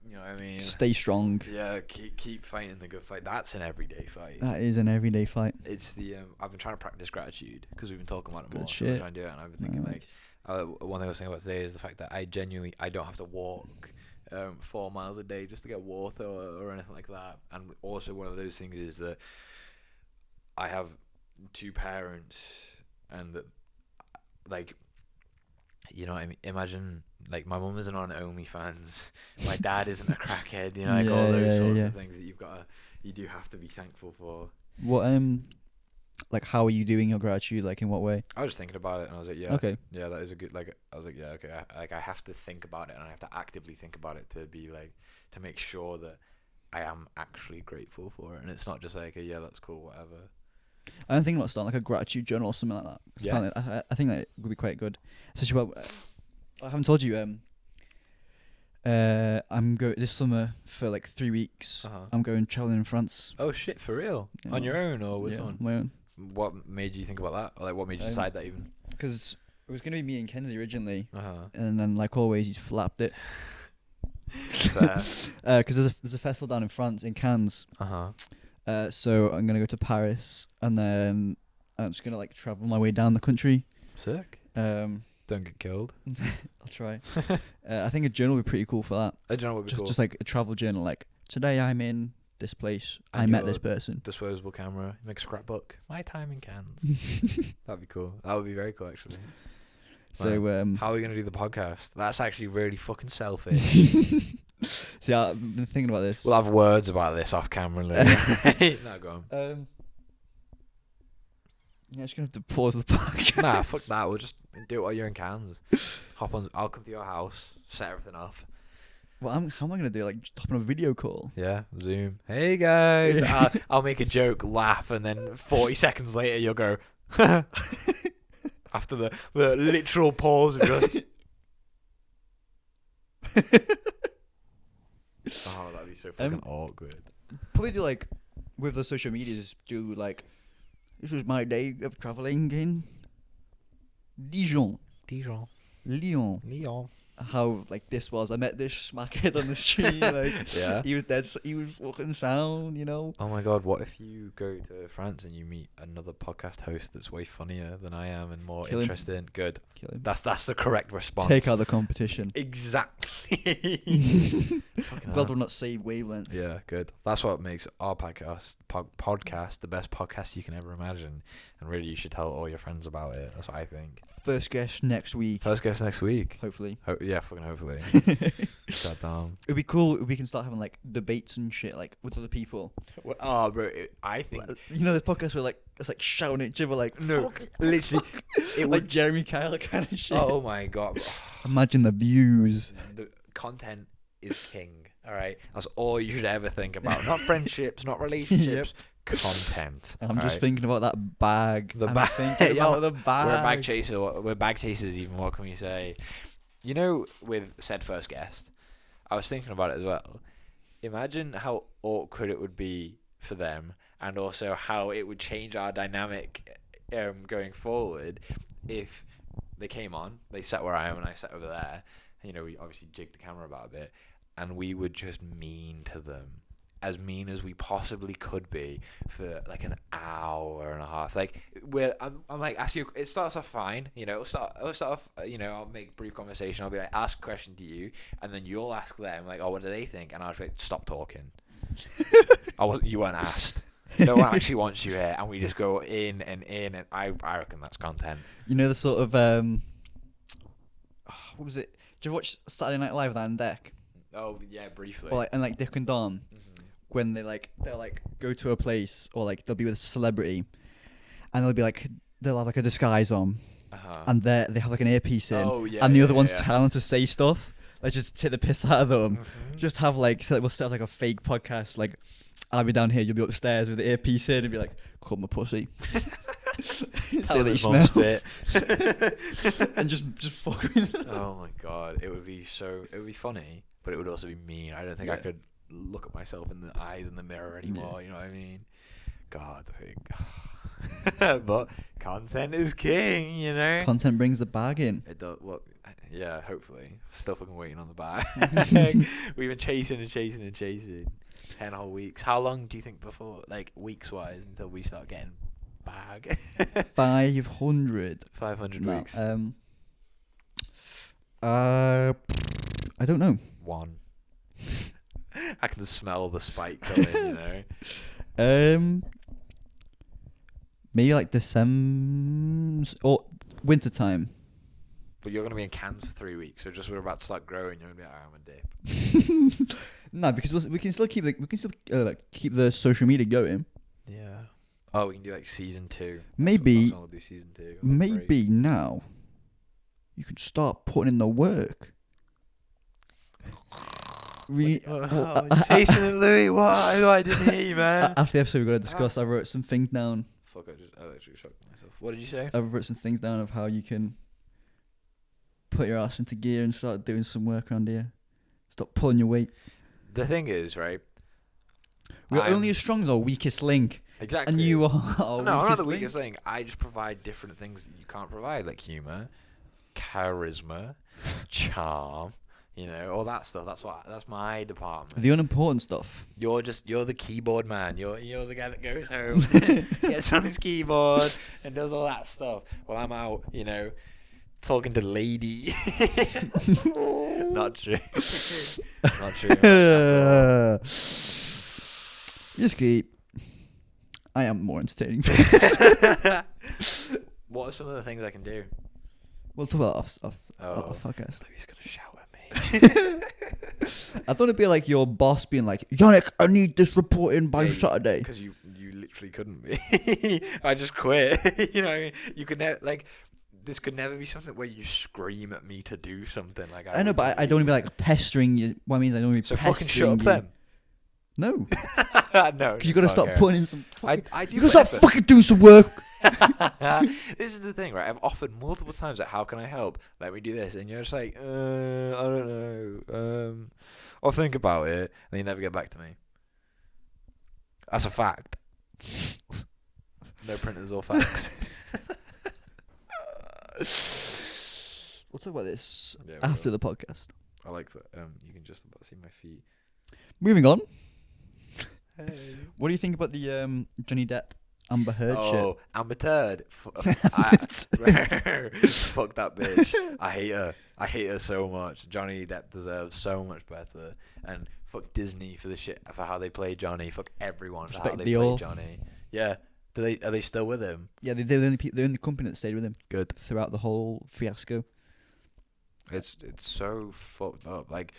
You know what I mean? stay strong. Yeah, keep fighting the good fight. That's an everyday fight. That is an everyday fight. It's the I've been trying to practice gratitude because we've been talking about it Good more. shit. So I'm trying to do it, and I've been thinking Nice. one thing I was thinking about today is the fact that I don't have to walk 4 miles a day just to get water or anything like that. And also one of those things is that I have 2 parents, and that, like, you know what I mean? Imagine, like, my mum isn't on OnlyFans, my dad isn't a crackhead, you know, like all those sorts of things that you do have to be thankful for. What like, how are you doing your gratitude? Like, in what way? I was just thinking about it, and I was like, yeah, Okay. yeah, that is a good, like, I was like, yeah, okay, I have to think about it, and I have to actively think about it to be like, to make sure that I am actually grateful for it, and it's not just like, yeah, that's cool, whatever. I'm thinking about starting like a gratitude journal or something like that. 'Cause Yeah. apparently I think that would be quite good. Especially about, I haven't told you, I'm going this summer for like 3 weeks. Uh-huh. I'm going traveling in France. Oh shit, for real? Yeah. On your own or with Yeah, someone? on my own. What made you think about that? Or like, what made you decide that even? Because it was gonna be me and Kenzie originally, Uh-huh. and then like always he's flapped it. Fair. Because there's a festival down in France in Cannes. Uh-huh. So I'm gonna go to Paris, and then I'm just gonna like travel my way down the country. Sick. Don't Don't get killed. I'll try. I think a journal would be pretty cool for that. I don't know what would be cool. Just like a travel journal. Like, today I'm in this place. I And met your this person. disposable camera. Make a scrapbook. My time in Cannes. That'd be cool. That would be very cool, actually. So How are we gonna do the podcast? That's actually really fucking selfish. see, I've been thinking about this. We'll have words about this off camera later. No, go on. Yeah, just gonna have to pause the podcast. Nah, fuck that. We'll just do it while you're in Cannes. Hop on. I'll come to your house. Set everything up. Well, how am I gonna do? Like, just hop on a video call? Yeah, Zoom. Hey guys. I'll make a joke, laugh, and then 40 seconds later you'll go. After the literal pause of just. Oh, that'd be so fucking awkward. Probably do like with the social medias. Do like, this was my day of traveling in Dijon, Dijon. Lyon, Lyon. how like this was. I met this smackhead on the street. Like, Yeah. he was dead. He was fucking sound. You know. Oh my god, what if you go to France and you meet another podcast host that's way funnier than I am and more Kill him. interesting? Good. Kill him. That's the correct response. Take out the competition. Exactly. I'm glad we're not saved wavelengths. Yeah, good. That's what makes our podcast the best podcast you can ever imagine. And really, you should tell all your friends about it. That's what I think. First guest next week. First guest next week. Hopefully. Yeah, fucking hopefully. God damn. It'd be cool if we can start having like debates and shit like with other people. Well, oh, bro, I think You know, the podcast where like it's like shouting at each other like no, fuck, literally, fuck. it like would. Jeremy Kyle kind of shit. Oh my god. Imagine the views. The content is king. All right, that's all you should ever think about. Not friendships, not relationships. Content. I'm just thinking about that bag. The I'm bag. thinking about the bag. We're a bag chaser. We're bag chasers. Even what can we say? You know, with said first guest, I was thinking about it as well. Imagine how awkward it would be for them, and also how it would change our dynamic going forward if they came on. They sat where I am, and I sat over there. You know, we obviously jigged the camera about a bit, and we would just mean to them. As mean as we possibly could be for like an hour and a half. Like I'm like ask you. It starts off fine, you know. It'll start off. You know, I'll make brief conversation. I'll be like, ask a question to you, and then you'll ask them like, oh, what do they think? And I'll just be like, stop talking. You weren't asked. No one actually wants you here, and we just go in, and I reckon that's content. You know the sort of what was it? Did you ever watch Saturday Night Live with Anne Deck? Oh yeah, briefly. Or and like Dick and Don. When they'll go to a place or like they'll be with a celebrity and they'll have like a disguise on and they have like an earpiece in and the other one's telling them to say stuff, like just take the piss out of them. Just have like, so we'll set up like a fake podcast, like I'll be down here, you'll be upstairs with the earpiece in and be like, cut my pussy. Say that he smells. And just fuck me. Oh my god, it would be funny, but it would also be mean. I don't think I could look at myself in the eyes in the mirror anymore. You know what I mean? God, I think. But content is king, you know. Content brings the bag in. It does. Well, yeah, hopefully. Still fucking waiting on the bag. We've been chasing and chasing and chasing 10 whole weeks. How long do you think before, like weeks wise, until we start getting bag? 500. 500 No, weeks. I don't know. 1. I can smell the spike coming, you know. Maybe like December or winter time. But you're gonna be in Cannes for 3 weeks, so just we're about to start growing. You're gonna be like, I'm a dip. No, because we can still keep keep the social media going. Yeah. Oh, we can do like season 2. Maybe. We'll do season 2. Maybe now. You can start putting in the work. Jason and Louis, what? I didn't hear you, man. After the episode, we've got to discuss. I wrote some things down. Fuck, I literally shocked myself. What did you say? I wrote some things down of how you can put your ass into gear and start doing some work around here. Stop pulling your weight. The thing is, right? We're only as strong as our weakest link. Exactly. And you are No, I'm not the weakest link. I just provide different things that you can't provide, like humor, charisma, charm. You know, all that stuff. That's my department. The unimportant stuff. You're the keyboard man. You're the guy that goes home, gets on his keyboard, and does all that stuff. While I'm out, you know, talking to lady. Not true. Not true. Just keep. I am more entertaining. What are some of the things I can do? We'll talk about off podcast. Louis gonna shout at me. I thought it'd be like your boss being like, Yanik, I need this report in by Saturday. Because you literally couldn't be. I just quit. You know what I mean? You could this could never be something where you scream at me to do something. Like I know, but I don't want to be like pestering you. What I mean is I don't want to be pestering you. So fucking shut up then. No. No. Because you got to stop putting in some. I do. You got to stop fucking doing some work. This is the thing, right? I've offered multiple times that how can I help? Let me do this, and you're just like, I don't know. I'll think about it, and you never get back to me. That's a fact. No printers or facts. We'll talk about this Yeah, after the podcast. I like that. You can just about see my feet. Moving on. Hey. What do you think about the Johnny Depp Amber Heard shit? Oh, Amber Turd. Fuck that bitch. I hate her so much. Johnny Depp deserves so much better. And fuck Disney for the shit for how they play Johnny. Fuck everyone for how they play Johnny. Yeah. Are they still with him? Yeah, they're the only company that stayed with him. Good. Throughout the whole fiasco. It's so fucked up. Like,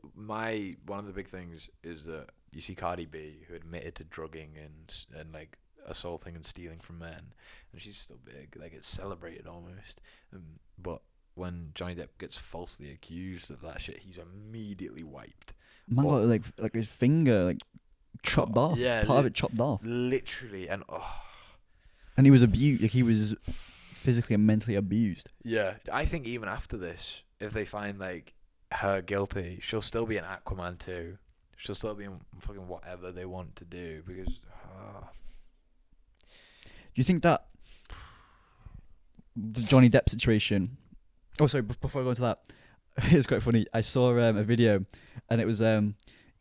one of the big things is that you see Cardi B, who admitted to drugging and like assaulting and stealing from men, and she's still big. Like, it's celebrated almost. But when Johnny Depp gets falsely accused of that shit, he's immediately wiped. Man got like his finger like chopped off. Yeah, part of it chopped off. Literally, and and he was abused. Like, he was physically and mentally abused. Yeah, I think even after this, if they find like her guilty, she'll still be an Aquaman 2. She'll still be in fucking whatever they want to do because. Do you think that the Johnny Depp situation? Oh, sorry. Before I go into that, it's quite funny. I saw a video, and it was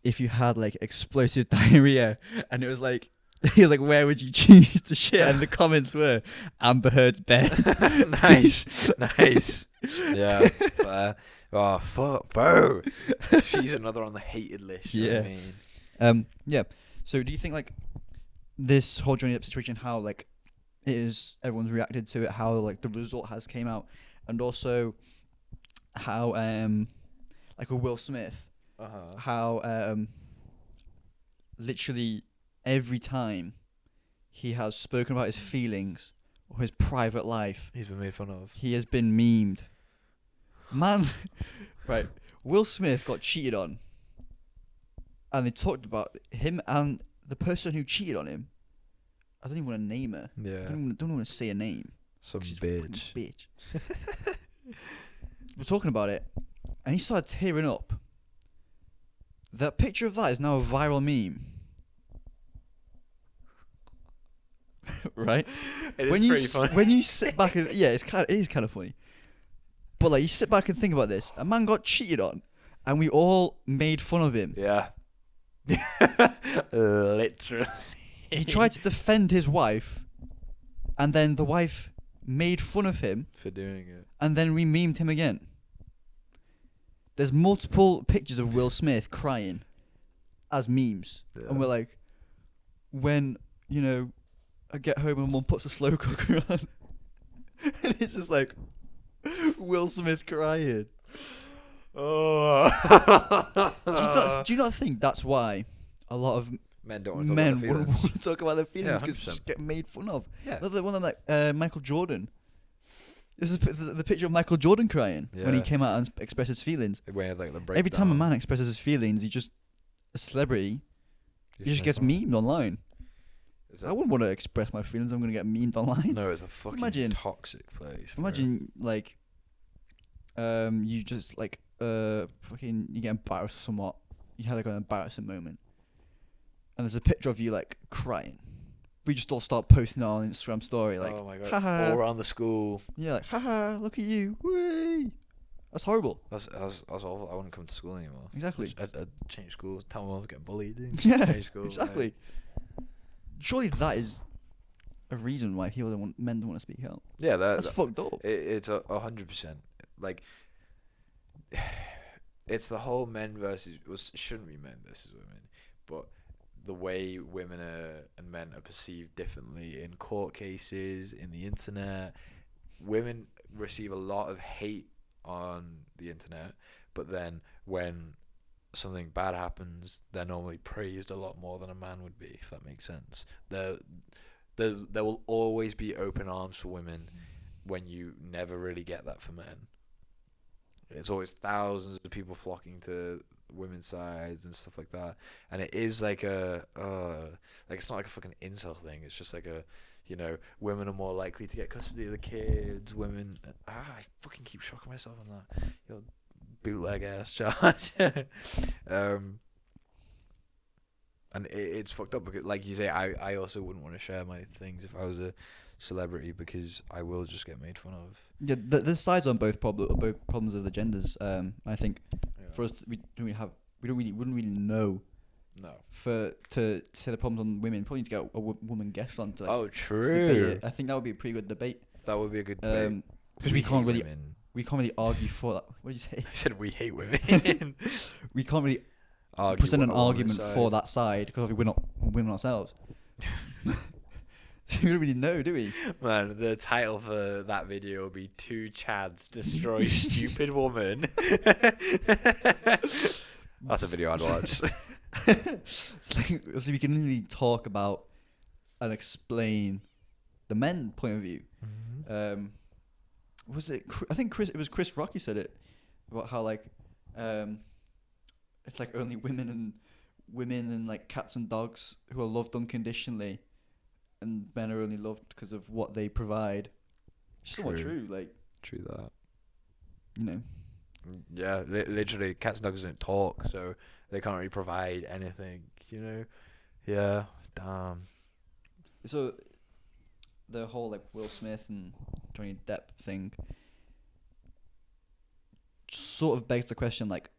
if you had like explosive diarrhea, and it was like. He was like, "Where would you choose to shit?" And the comments were, "Amber Heard's bed." Nice. Yeah. Oh fuck, bro. She's another on the hated list. You know what I mean? Yeah. So, do you think like this whole Johnny Depp situation, how like it is, everyone's reacted to it, how like the result has came out, and also how like with Will Smith, how literally. Every time he has spoken about his feelings or his private life, he's been made fun of. He has been memed. Man, right. Will Smith got cheated on. And they talked about him and the person who cheated on him. I don't even want to name her. Yeah. I don't want to say a name. Some bitch. We're talking about it. And he started tearing up. That picture of that is now a viral meme. Right? It is pretty funny. When you sit back and it is kind of funny. But like you sit back and think about this, a man got cheated on, and we all made fun of him. Yeah. Literally. He tried to defend his wife, and then the wife made fun of him for doing it, and then we memed him again. There's multiple pictures of Will Smith crying as memes, and we're like, when I get home and mum puts a slow cooker on, and it's just like Will Smith crying. Oh. Do you not think that's why a lot of men don't want to talk about their feelings because they just get made fun of? Yeah. Another one of them, like Michael Jordan. This is the picture of Michael Jordan crying when he came out and expressed his feelings. Every time a man expresses his feelings, he just a celebrity. He just gets memed online. I wouldn't want to express my feelings. I'm going to get memed online. No, it's a fucking toxic place. Imagine like, you just like fucking you get embarrassed somewhat. You have like an embarrassing moment, and there's a picture of you like crying. We just all start posting on Instagram story like, oh my god, haha. all around the school. Yeah, like, haha, look at you, whee. That's horrible. That's awful. I wouldn't come to school anymore. Exactly. I'd change schools. Tell my mum I was getting bullied. Yeah, change schools, exactly. Surely that is a reason why men don't want to speak out. Yeah, that's fucked up. It's 100%. Like, it's the whole men versus. It shouldn't be men versus women, but the way women and men are perceived differently in court cases, in the internet. Women receive a lot of hate on the internet, but then when something bad happens, they're normally praised a lot more than a man would be, if that makes sense. There will always be open arms for women when you never really get that for men. It's always thousands of people flocking to women's sides and stuff like that, and it is like like it's not like a fucking incel thing. It's just like women are more likely to get custody of the kids. I fucking keep shocking myself on that. Bootleg ass charge. And it's fucked up because, like you say, I also wouldn't want to share my things if I was a celebrity because I will just get made fun of. Yeah, there's sides on both problems of the genders. I think for us, we wouldn't really know. No. To say the problems on women, probably need to get a woman guest on to. Like, oh, to true. debate it. I think that would be a pretty good debate. That would be a good debate. Because we can't really argue for that. What did you say? I said we hate women. We can't really present an argument for that side because we're not women ourselves. We don't really know, do we? Man, the title for that video will be "Two Chads Destroy Stupid Woman." That's a video I'd watch. It's like, so we can really talk about and explain the men point of view. Mm-hmm. Was it? I think it was Chris Rock who said it about how like, it's like only women and like cats and dogs who are loved unconditionally, and men are only loved because of what they provide. It's somewhat true. Like, true that. You know. Yeah, literally, cats and dogs don't talk, so they can't really provide anything. You know. Yeah. Damn. So, the whole like Will Smith and Johnny Depp thing sort of begs the question, like,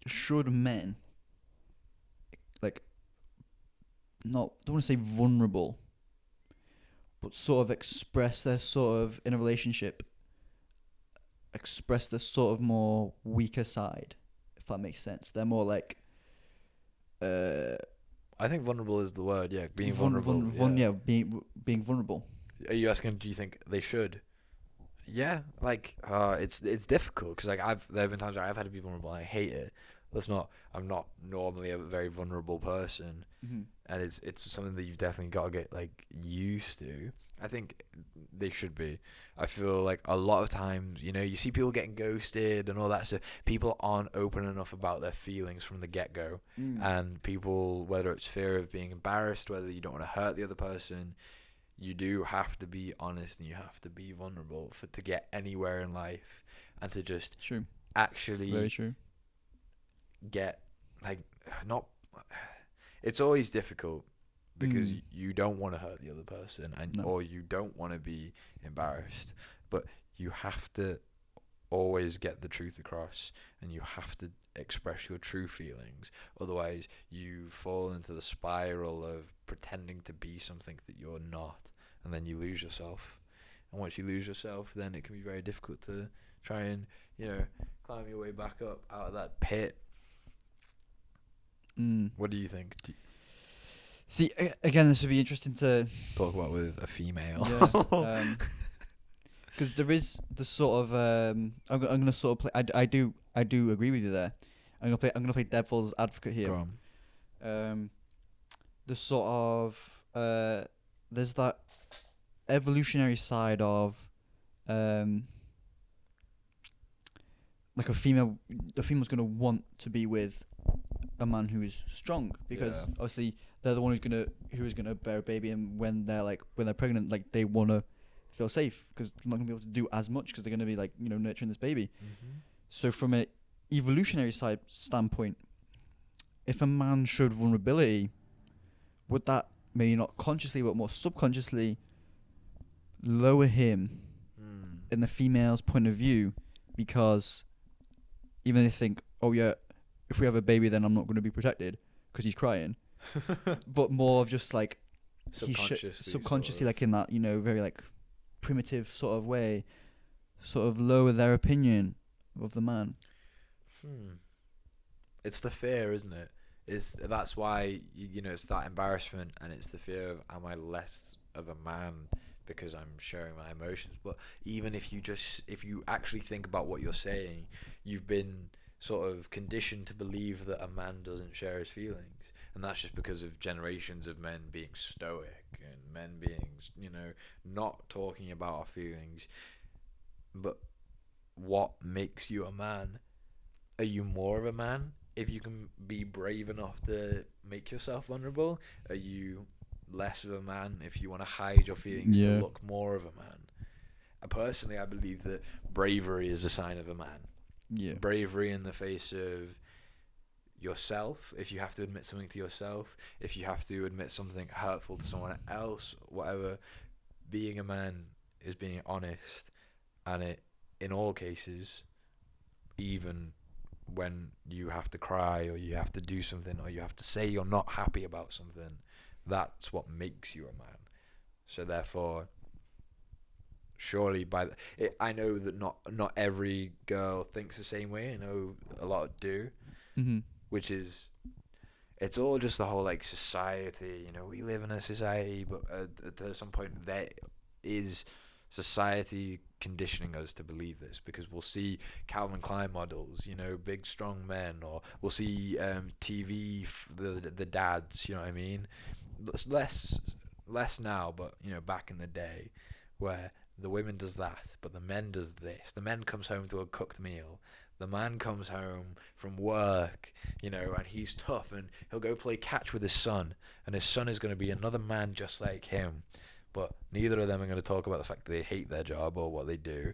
should men, like, don't want to say vulnerable, but sort of express their sort of, in a relationship, express their sort of more weaker side, if that makes sense. They're more like, I think vulnerable is the word. Yeah, being vulnerable. Being vulnerable. Are you asking? Do you think they should? Yeah, like it's difficult because like there have been times where I've had to be vulnerable and I hate it. I'm not normally a very vulnerable person, mm-hmm. and it's something that you've definitely got to get like used to. I think they should be. I feel like a lot of times, you know, you see people getting ghosted and all that stuff. People aren't open enough about their feelings from the get-go. And people, whether it's fear of being embarrassed, whether you don't want to hurt the other person, you do have to be honest and you have to be vulnerable to get anywhere in life and to just actually very true. Get like not. It's always difficult. Because you don't want to hurt the other person, or you don't want to be embarrassed, but you have to always get the truth across, and you have to express your true feelings. Otherwise, you fall into the spiral of pretending to be something that you're not, and then you lose yourself. And once you lose yourself, then it can be very difficult to try and, you know, climb your way back up out of that pit. What do you think? See, again, this would be interesting to talk about with a female. Yeah, because there is the sort of I'm gonna sort of play. I do agree with you there. I'm gonna play devil's advocate here. Go on. The sort of there's that evolutionary side of like the female's gonna want to be with a man who is strong because obviously they're the one who's gonna bear a baby, and when they're pregnant, like they wanna feel safe because they're not gonna be able to do as much because they're gonna be like, you know, nurturing this baby. So from an evolutionary standpoint, if a man showed vulnerability, would that maybe not consciously but more subconsciously lower him in the female's point of view, because even they think, oh yeah, if we have a baby then I'm not going to be protected because he's crying, but more of just like subconsciously like in that, you know, very like primitive sort of way, sort of lower their opinion of the man. It's the fear, isn't it? That's why you know, it's that embarrassment, and it's the fear of, am I less of a man because I'm sharing my emotions? But even if you actually think about what you're saying, you've been sort of conditioned to believe that a man doesn't share his feelings, and that's just because of generations of men being stoic and men being, you know, not talking about our feelings. But what makes you a man? Are you more of a man if you can be brave enough to make yourself vulnerable? Are you less of a man if you want to hide your feelings to look more of a man? Personally, I believe that bravery is a sign of a man. Bravery in the face of yourself, if you have to admit something to yourself, if you have to admit something hurtful to someone else, whatever, being a man is being honest, and it in all cases, even when you have to cry or you have to do something or you have to say you're not happy about something, that's what makes you a man. So therefore, surely I know that not every girl thinks the same way. I know a lot do, which is, it's all just the whole like society. You know, we live in a society, but at some point there is society conditioning us to believe this, because we'll see Calvin Klein models, you know, big strong men, or we'll see TV the dads, you know what I mean? It's less now, but you know, back in the day, where the women does that, but the men does this. The men comes home to a cooked meal. The man comes home from work, you know, and he's tough, and he'll go play catch with his son, and his son is going to be another man just like him. But neither of them are going to talk about the fact that they hate their job or what they do.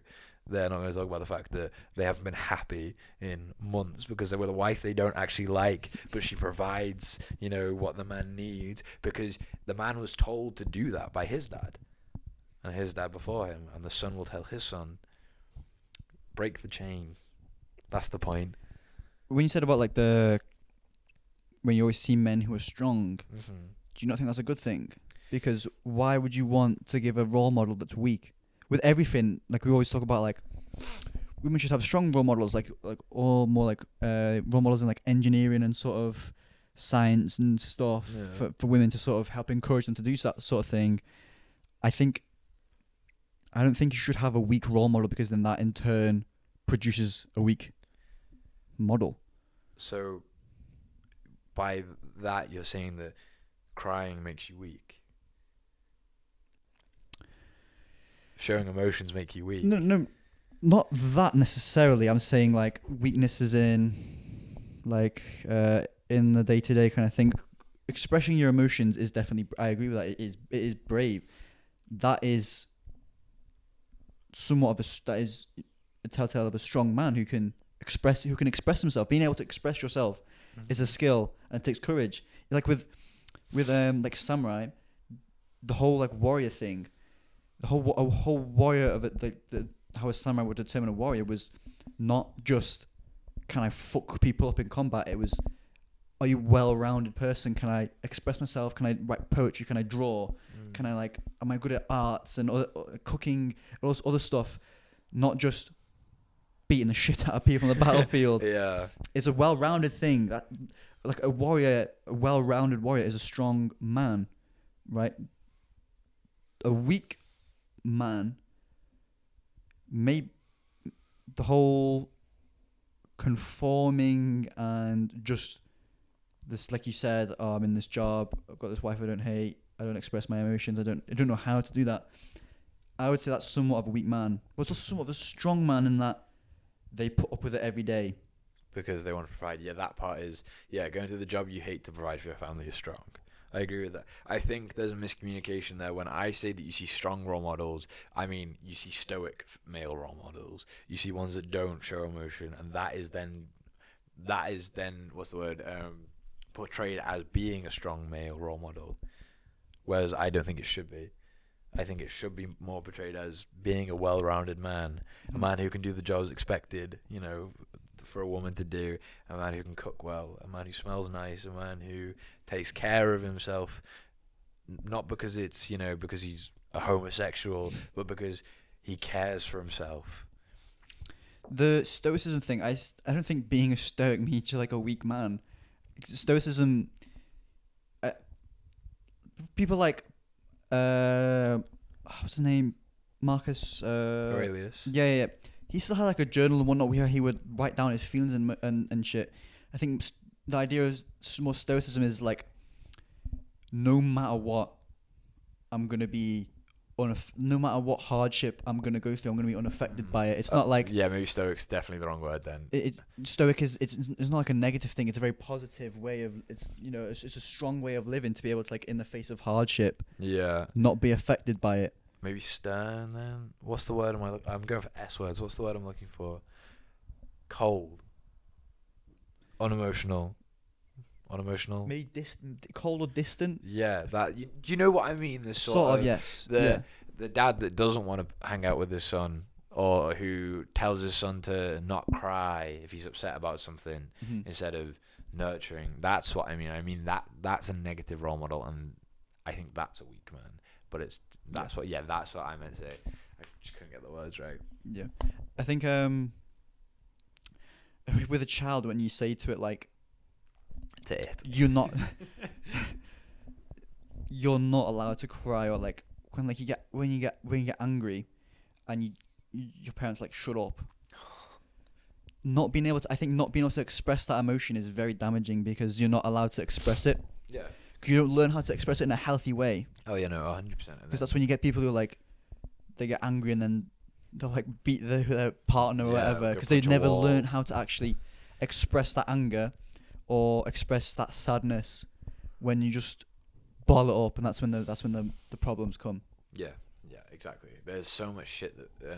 They're not going to talk about the fact that they haven't been happy in months because they're with a wife they don't actually like, but she provides, you know, what the man needs, because the man was told to do that by his dad and his dad before him, and the son will tell his son, break the chain. That's the point. When you said about like when you always see men who are strong, do you not think that's a good thing? Because why would you want to give a role model that's weak? With everything, like we always talk about, like women should have strong role models, like all more like role models in like engineering and sort of science and stuff, for women to sort of help encourage them to do that sort of thing. I don't think you should have a weak role model, because then that in turn produces a weak model. So by that you're saying that crying makes you weak. Showing emotions make you weak. No, not that necessarily. I'm saying like weaknesses in like in the day-to-day kind of thing. Expressing your emotions is definitely, I agree with that. It is brave. That is somewhat of a telltale of a strong man who can express himself. Being able to express yourself is a skill, and it takes courage. Like with like samurai, the whole like warrior thing. The whole warrior of it, how a samurai would determine a warrior was not just, can I fuck people up in combat? It was, are you a well-rounded person? Can I express myself? Can I write poetry? Can I draw? Can I am I good at arts and cooking, all this other stuff? Not just beating the shit out of people on the battlefield. Yeah. It's a well-rounded thing. That, like a well-rounded warrior is a strong man, right? A weak man, the whole conforming and just this, like you said, I'm in this job, I've got this wife I don't hate, I don't express my emotions, I don't know how to do that. I would say that's somewhat of a weak man. But it's also somewhat of a strong man in that they put up with it every day. Because they want to provide. Yeah, that part is, going to the job you hate to provide for your family is strong. I agree with that. I think there's a miscommunication there. When I say that you see strong role models, I mean you see stoic male role models. You see ones that don't show emotion, and that is then what's the word? Portrayed as being a strong male role model. Whereas I don't think it should be. I think it should be more portrayed as being a well-rounded man, a man who can do the jobs expected, you know, for a woman to do, a man who can cook well, a man who smells nice, a man who takes care of himself, not because it's, you know, because he's a homosexual, but because he cares for himself. The stoicism thing, I don't think being a stoic means you're like a weak man. Stoicism, people like, what's his name? Marcus Aurelius. Yeah. He still had like a journal and whatnot where he would write down his feelings and shit. I think the idea of more stoicism is like, no matter what, I'm gonna be no matter what hardship I'm gonna go through, I'm gonna be unaffected by it. It's not like, maybe stoic's definitely the wrong word then. Stoic is it's not like a negative thing. It's a very positive way of it's a strong way of living, to be able to, like, in the face of hardship, not be affected by it. Maybe stern then. What's the word I'm going for S words. What's the word I'm looking for? Cold. Unemotional. Unemotional. Maybe distant, cold or distant. Yeah, that. Do you know what I mean? The Sort of, yes. The dad that doesn't want to hang out with his son, or who tells his son to not cry if he's upset about something, instead of nurturing. That's what I mean. I mean that's a negative role model, and I think that's a weak man. But that's what I meant to say. I just couldn't get the words right. Yeah, I think with a child, when you say to it like, you're not you're not allowed to cry, or like when you get angry, and your parents like shut up. Not being able to express that emotion is very damaging, because you're not allowed to express it. Yeah. Because you don't learn how to express it in a healthy way. Oh yeah, no, 100%. Because that's when you get people who like, they get angry and then they'll like beat their partner or whatever, because they've never learned how to actually express that anger or express that sadness. When you just bottle it up, and that's when the problems come. Yeah, exactly. There's so much shit that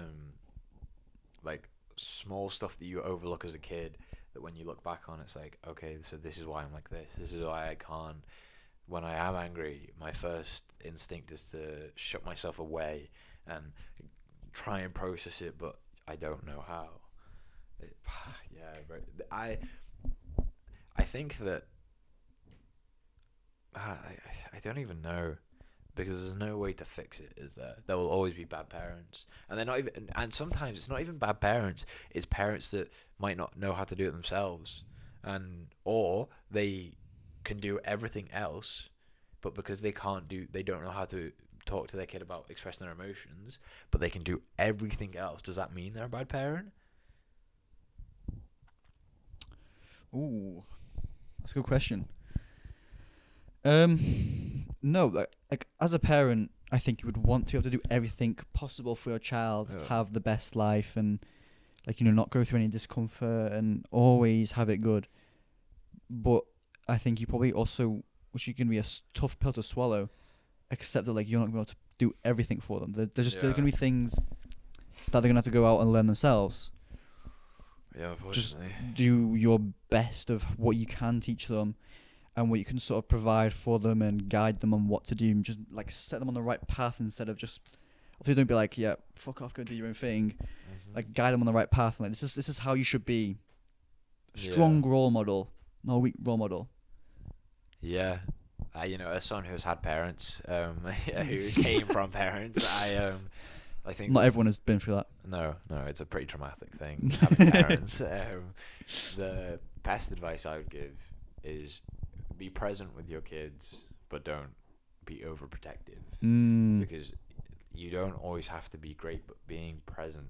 like small stuff that you overlook as a kid, that when you look back on, it's like, okay, so this is why I'm like this. This is why I can't. When I am angry, my first instinct is to shut myself away and try and process it, but I don't know how. I think that I don't even know, because there's no way to fix it, is there? There will always be bad parents, and they're not even. And sometimes it's not even bad parents; it's parents that might not know how to do it themselves, or they can do everything else, but because they don't know how to talk to their kid about expressing their emotions, but they can do everything else. Does that mean they're a bad parent? Ooh, that's a good question. No, like as a parent, I think you would want to be able to do everything possible for your child to have the best life, and like, not go through any discomfort, and always have it good. But I think you probably also, which is going to be a tough pill to swallow, accept that like you're not going to be able to do everything for them. There's going to be things that they're going to have to go out and learn themselves. Yeah, unfortunately. Just do your best of what you can teach them, and what you can sort of provide for them, and guide them on what to do, and just like set them on the right path, instead of just, obviously don't be like, yeah, fuck off, go do your own thing. Like, guide them on the right path, and like, this is how you should be. Strong role model, not a weak role model. Yeah. As someone who's had parents, who came from parents, I think not everyone has been through that. No, it's a pretty traumatic thing, having parents. The best advice I would give is be present with your kids, but don't be overprotective. Because you don't always have to be great, but being present,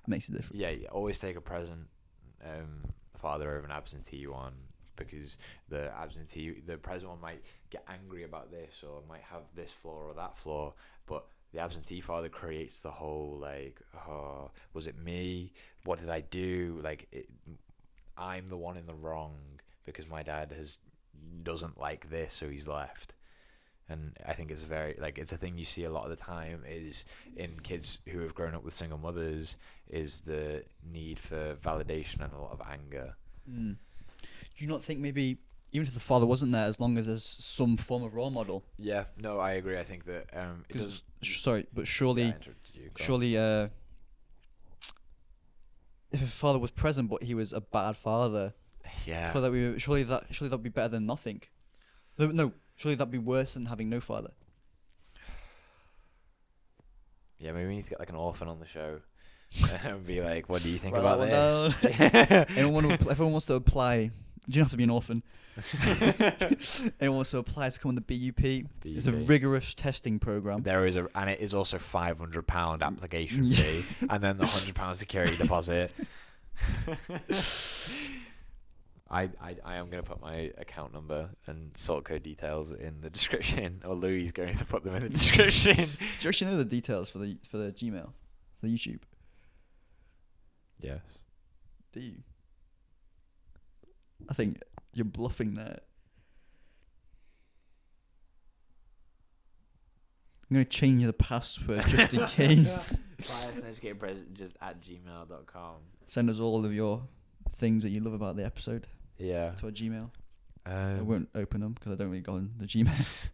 makes a difference. Yeah, you always take a present father over an absentee one, because the present one might get angry about this, or might have this flaw or that flaw, but the absentee father creates the whole like, oh, was it me? What did I do? Like, I'm the one in the wrong because my dad doesn't like this, so he's left. And I think it's it's a thing you see a lot of the time is in kids who have grown up with single mothers, is the need for validation and a lot of anger. Do you not think maybe, even if the father wasn't there, as long as there's some form of role model? Yeah, no, I agree. I think that surely if a father was present but he was a bad father, surely that'd be better than nothing. No, surely that'd be worse than having no father. Yeah, maybe we need to get like an orphan on the show and be like, what do you think about this? If everyone wants to apply, you don't have to be an orphan. Anyone wants to apply to come on the BUP. It's a rigorous testing program. There is and it is also £500 application fee, and then the £100 security deposit. I am going to put my account number and sort code details in the description, or Louis going to put them in the description. Do you actually know the details for the Gmail, for the YouTube? Yes. Do you? I think you're bluffing there. I'm going to change the password just in case. FireSnedgeGamePresent just at gmail.com. Send us all of your things that you love about the episode. Yeah. to our Gmail. I won't open them because I don't really go on the Gmail.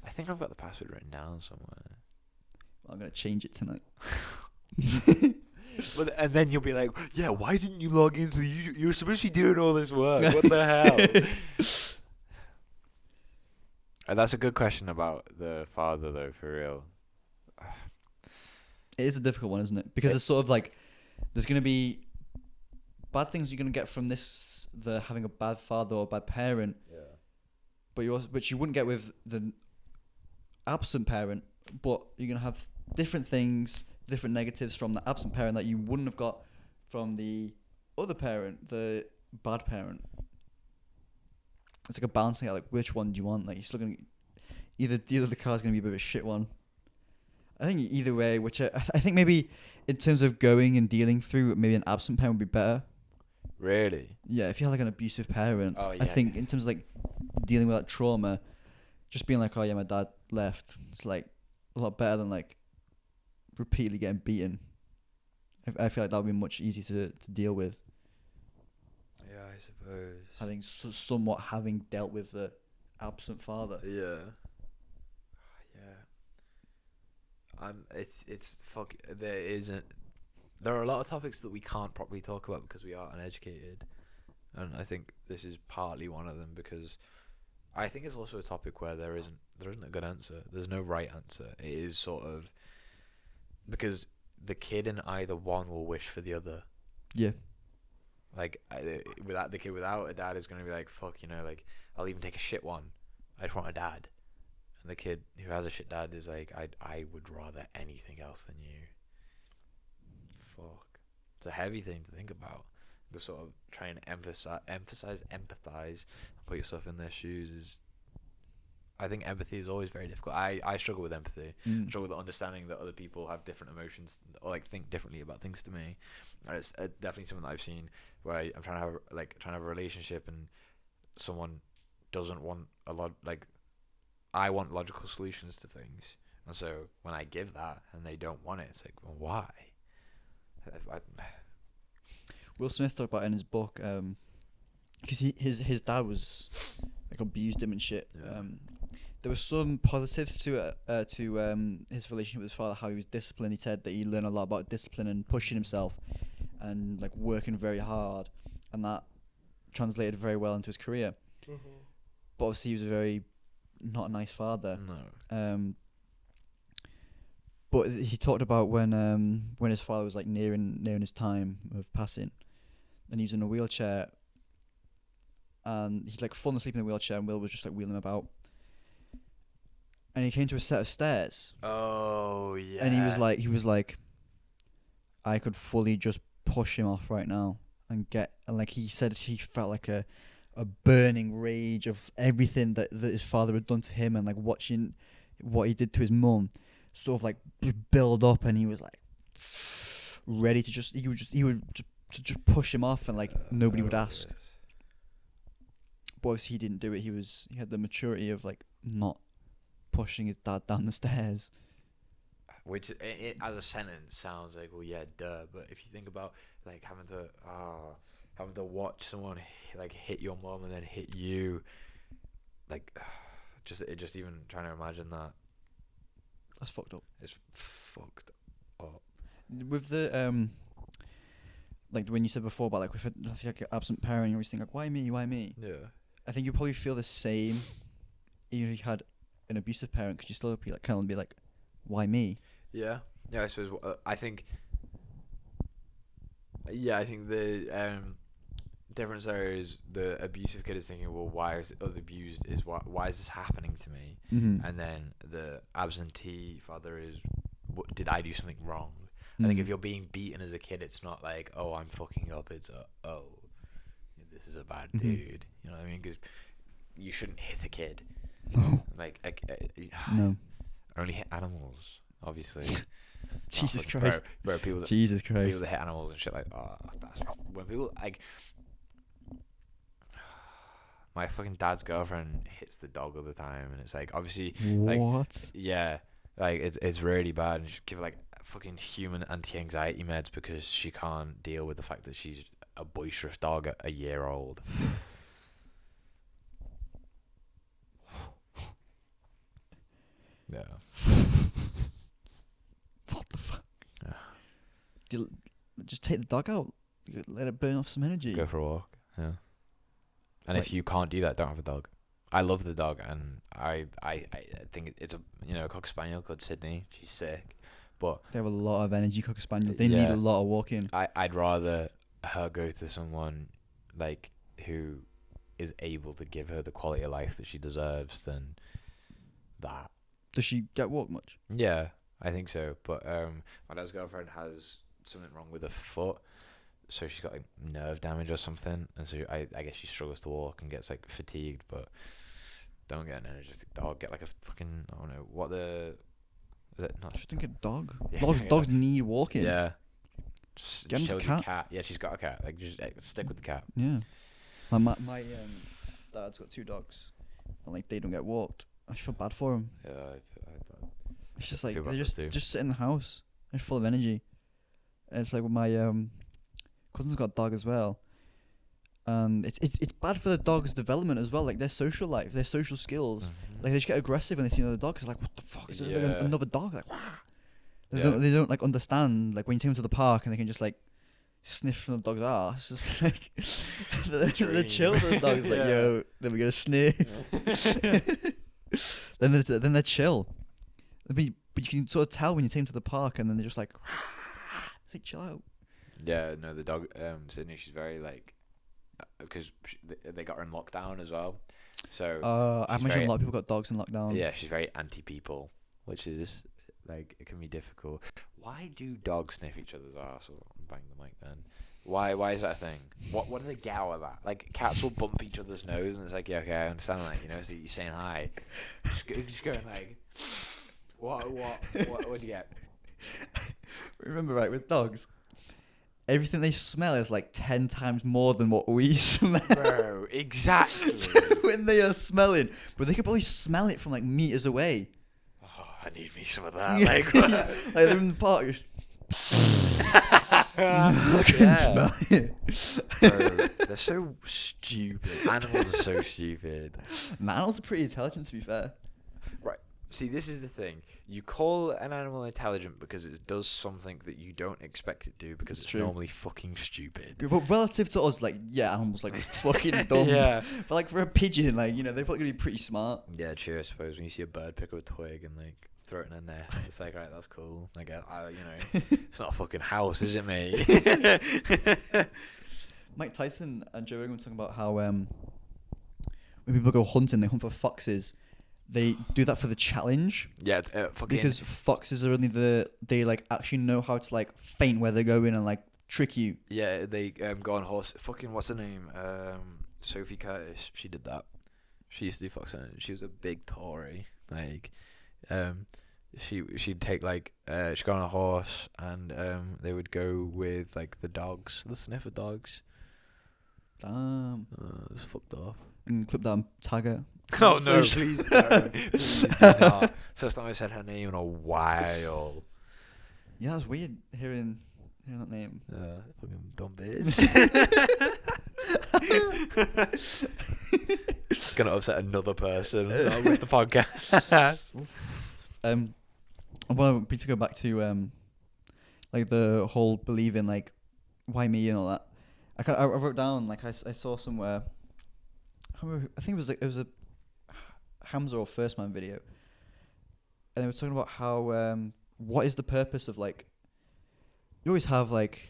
I think I've got the password written down somewhere. I'm gonna change it tonight. And then you'll be like, yeah, why didn't you log into the YouTube? You're supposed to be doing all this work. What the hell? That's a good question about the father, though, for real. It is a difficult one, isn't it? Because it's sort of like there's gonna be bad things you're gonna get from this, the having a bad father or a bad parent. Yeah. But you wouldn't get with the absent parent. But you're gonna have different things, different negatives from the absent parent that you wouldn't have got from the other parent, the bad parent. It's like a balancing out, like which one do you want? Like you're still gonna either the car's gonna be a bit of a shit one. I think either way, which I think maybe in terms of going and dealing through, maybe an absent parent would be better. Really? Yeah, if you have like an abusive parent, Oh, yeah. I think in terms of like dealing with that trauma, just being like, oh yeah, my dad left, it's like a lot better than like repeatedly getting beaten. I feel like that would be much easier to deal with. Yeah, I suppose. Having somewhat having dealt with the absent father. Yeah. It's fuck. There are a lot of topics that we can't properly talk about because we are uneducated, and I think this is partly one of them because I think it's also a topic where there isn't a good answer. There's no right answer. It is sort of because the kid in either one will wish for the other. Yeah. Like without the kid without a dad is gonna be like, fuck, like I'll even take a shit one. I just want a dad. And the kid who has a shit dad is like, I would rather anything else than you. Fuck. It's a heavy thing to think about. The sort of try and empathize, and put yourself in their shoes is. I think empathy is always very difficult. I struggle with empathy. I struggle with understanding that other people have different emotions or like think differently about things to me. And it's definitely something that I've seen where I'm trying to have a relationship and someone doesn't want a lot like. I want logical solutions to things, and so when I give that and they don't want it, it's like, well, why? Will Smith talked about it in his book, because his dad was like abused him and shit. Yeah. There were some positives to his relationship with his father, how he was disciplined. He said that he learned a lot about discipline and pushing himself, and like working very hard, and that translated very well into his career. Mm-hmm. But obviously, he was a very not a nice father. No. But he talked about when his father was like nearing his time of passing, and he was in a wheelchair, and he's like falling asleep in the wheelchair, and Will was just like wheeling him about, and he came to a set of stairs. Oh yeah. And he was like, I could fully just push him off right now and like he said he felt like a burning rage of everything that his father had done to him, and like watching what he did to his mum sort of like just build up, and he was like ready to just push him off, and like nobody would ask. Yes. But obviously he didn't do it. He had the maturity of like not pushing his dad down the stairs. Which it, as a sentence sounds like, well, yeah, duh. But if you think about like having to watch someone like hit your mom and then hit you, like just even trying to imagine that. That's fucked up. It's fucked up. With the like when you said before about like with like an absent parent, you always think like, why me? Yeah. I think you probably feel the same even if you had an abusive parent, because you still be like kind of be like, why me? Yeah. Yeah. I suppose. I think. Yeah, I think the difference there is the abusive kid is thinking, well, why is the abused is why is this happening to me? Mm-hmm. And then the absentee father is, what did I do something wrong? I think if you're being beaten as a kid, it's not like, oh, I'm fucking up. It's this is a bad dude. You know what I mean? Because you shouldn't hit a kid. No. Like No. Only hit animals, obviously. Jesus Christ. Bro, people that hit animals and shit like, that's when people like. My fucking dad's girlfriend hits the dog all the time, and it's like obviously like what? Yeah, like it's really bad, and she give her like fucking human anti-anxiety meds because she can't deal with the fact that she's a boisterous dog at a year old. Yeah. What the fuck? Yeah. Do you just take the dog out, let it burn off some energy. Go for a walk. Yeah. And Like- if you can't do that, don't have a dog. I love the dog, and I think it's a cocker spaniel called Sydney. She's sick, but They have a lot of energy, cocker spaniels. They need Yeah. a lot of walking. I'd rather her go to someone like who is able to give her the quality of life that she deserves than that. Does she get walked much? Yeah, I think so. But my dad's girlfriend has something wrong with her foot, so she's got like nerve damage or something, and so I guess she struggles to walk and gets like fatigued. But don't get an energetic dog. Get like a fucking, I don't know what the is it not? Just think a dog. Yeah, Dogs need walking. Yeah. Get him Show the your cat. Yeah, she's got a cat. Like just stick with the cat. Yeah. Like my dad's got 2 dogs, and like they don't get walked. I just feel bad for them. Yeah, It's just like feel bad they for us too. just sit in the house. They're full of energy. And it's like with my cousin's got a dog as well, and it's bad for the dog's development as well. Like their social life, their social skills. Like they just get aggressive when they see another dog. It's like, what the fuck is it? Like Yeah. another dog? Like, wah. They Yeah. don't like understand. Like when you take them to the park and they can just like sniff from the dog's ass. It's just like the chill for the dog's like, Yeah. yo, then we get a sniff. then they're chill. But you can sort of tell when you take them to the park and then they're just like, it's like, chill out. Yeah, no, the dog, Sydney, she's very like, because they got her in lockdown as well. So I she's imagine very- a lot of people got dogs in lockdown. yeah, she's very anti-people, which is like it can be difficult. Why do dogs sniff each other's arse or bang the mic then? Why is that a thing? What do they get out of that? Like cats will bump each other's nose and it's like, yeah, okay, I understand that, so you're saying hi, just going like, what do you get? Remember, right, with dogs, everything they smell is like 10 times more than what we smell. Bro, exactly. So when they are smelling, but they can probably smell it from like meters away. Oh, I need me some of that. Yeah. Like, Like they're in the park. Just I can Yeah. smell it. Bro, they're so stupid. Animals are so stupid. Animals are pretty intelligent, to be fair. Right. See, this is the thing. You call an animal intelligent because it does something that you don't expect it to because It's it's true. normally fucking stupid. But relative to us, like, yeah, animals like fucking dumb. Yeah. But like for a pigeon, like, they're probably gonna be pretty smart. Yeah, true, I suppose. When you see a bird pick up a twig and, like, throw it in a nest, it's like, right, that's cool. Like, it's not a fucking house, is it, mate? Mike Tyson and Joe Rogan were talking about how when people go hunting, they hunt for foxes. They do that for the challenge. Yeah, fucking... Because foxes are only they like actually know how to like feint where they're going and like trick you. Yeah, they go on horse... Fucking, what's her name? Sophie Curtis. She did that. She used to do fox hunting. She was a big Tory. Like, she'd take, like... she'd go on a horse and they would go with, like, the dogs. The sniffer dogs. Damn. It was fucked off. And clip that and tag her. Oh, So no, she- please no. Please do not. First time I said her name in a while. Yeah, that's weird hearing that name. Fucking dumb bitch. It's gonna upset another person with the podcast. I want to go back to like the whole believing like why me and all that. I wrote down like I saw somewhere. I think it was a Hamza or First Man video, and they were talking about how what is the purpose of like you always have like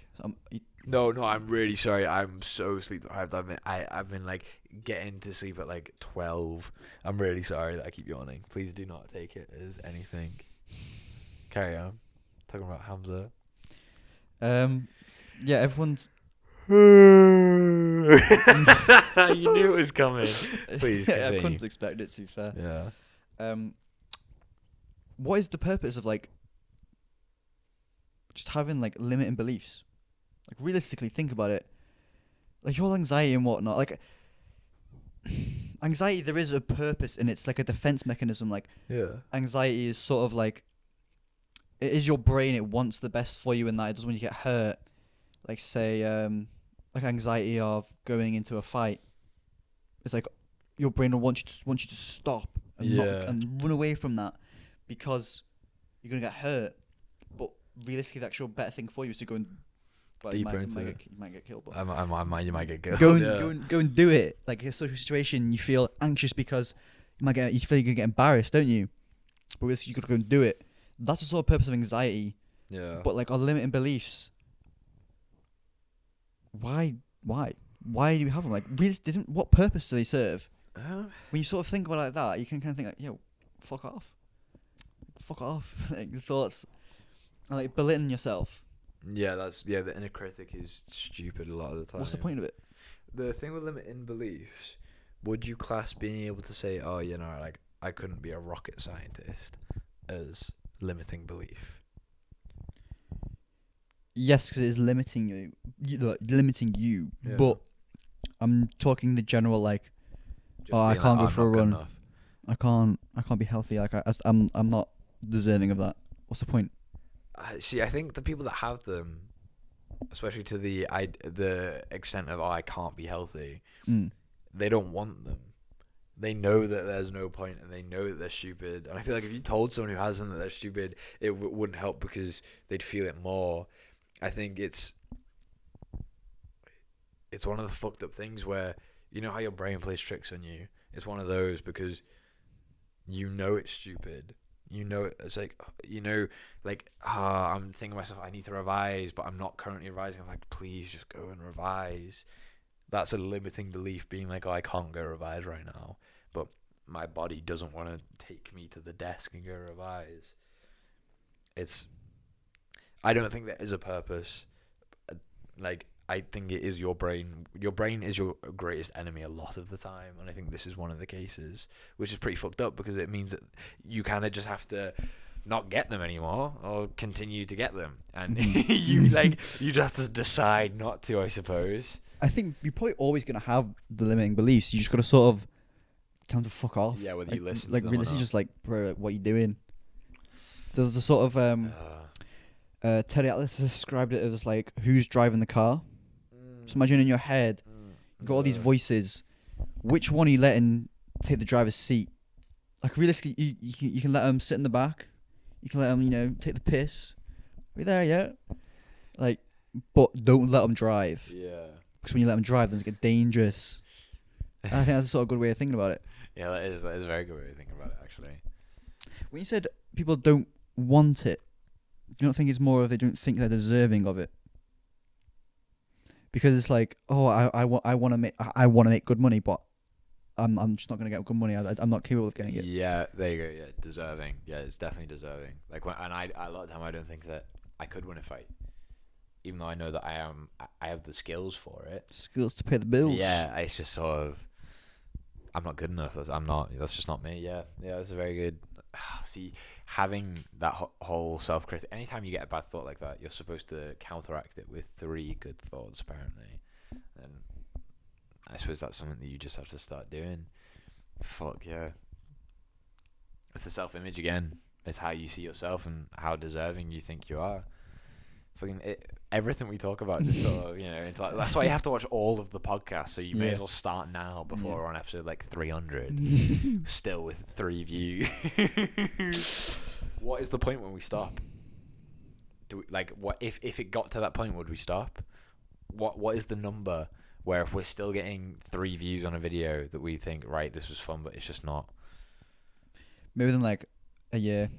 No, I'm really sorry. I'm so sleep deprived. I've been like getting to sleep at like 12. I'm really sorry that I keep yawning. Please do not take it as anything. Carry on. Talking about Hamza. yeah, everyone's You knew it was coming. Please I continue. couldn't expect it, to be fair. Yeah. What is the purpose of like just having like limiting beliefs? Like realistically, think about it. Like your anxiety and whatnot. Like anxiety, there is a purpose, and it's like a defense mechanism. Like anxiety is sort of like it is your brain. It wants the best for you, and that it doesn't want you to get hurt. Like say, I like anxiety of going into a fight. It's like your brain will want you to stop and not and run away from that because you're gonna get hurt. But realistically, the actual better thing for you is to go and deeper into it. You might get killed. But You might get killed. Go and do it. Like in a social situation, you feel anxious because you feel you're gonna get embarrassed, don't you? But realistically, you gotta go and do it. That's the sort of purpose of anxiety. Yeah. But like our limiting beliefs. Why do you have them? Like, really, what purpose do they serve? When you sort of think about it like that, you can kind of think like, yo, fuck off. Like the thoughts, and like belittling yourself. Yeah, the inner critic is stupid a lot of the time. What's the point of it? The thing with limiting beliefs, would you class being able to say, oh, you know, like, I couldn't be a rocket scientist as limiting belief? Yes, because it's limiting you. Yeah. But I'm talking the general like, I can't go for a run. I can't be healthy. Like I'm not deserving of that. What's the point? See, I think the people that have them, especially to the extent of I can't be healthy, they don't want them. They know that there's no point, and they know that they're stupid. And I feel like if you told someone who has them that they're stupid, it wouldn't help because they'd feel it more. I think it's one of the fucked up things where, you know how your brain plays tricks on you? It's one of those because you know it's stupid. You know it's like, you know, like, I'm thinking to myself, I need to revise, but I'm not currently revising. I'm like, please just go and revise. That's a limiting belief, being like, oh, I can't go revise right now. But my body doesn't want to take me to the desk and go revise. I don't think there is a purpose. Like, I think it is your brain. Your brain is your greatest enemy a lot of the time, and I think this is one of the cases, which is pretty fucked up because it means that you kind of just have to not get them anymore or continue to get them, and you just have to decide not to, I suppose. I think you're probably always gonna have the limiting beliefs. You just gotta sort of tell them to fuck off. Yeah, whether you listen like to them realistically, or not. just like, bro, like, what are you doing? There's the sort of Teddy Atlas described it as like, who's driving the car? So imagine in your head, you've got all these voices. Which one are you letting take the driver's seat? Like realistically, you can let them sit in the back. You can let them, you know, take the piss. Are we there yet? Like, but don't let them drive. Yeah. Because when you let them drive, then it's get dangerous. I think that's a sort of good way of thinking about it. Yeah, that is a very good way of thinking about it, actually. When you said people don't want it, do you not think it's more of they don't think they're deserving of it? Because it's like, oh, I want to make good money, but I'm just not gonna get good money. I'm not capable of getting it. Yeah, there you go. Yeah, deserving. Yeah, it's definitely deserving. Like I a lot of the time I don't think that I could win a fight, even though I know that I have the skills for it. Skills to pay the bills. Yeah, it's just sort of, I'm not good enough. That's just not me. Yeah, that's a very good. See, having that whole self-critic. Anytime you get a bad thought like that, you're supposed to counteract it with 3 good thoughts, apparently. And I suppose that's something that you just have to start doing. Fuck yeah. It's the self-image again. It's how you see yourself and how deserving you think you are. Fucking everything we talk about, just sort of, you know, that's why you have to watch all of the podcasts. So you may as well start now before we're on episode like 300, still with 3 views. What is the point when we stop? What if it got to that point? Would we stop? What is the number where if we're still getting 3 views on a video that we think, right, this was fun, but it's just not? Maybe within like a year.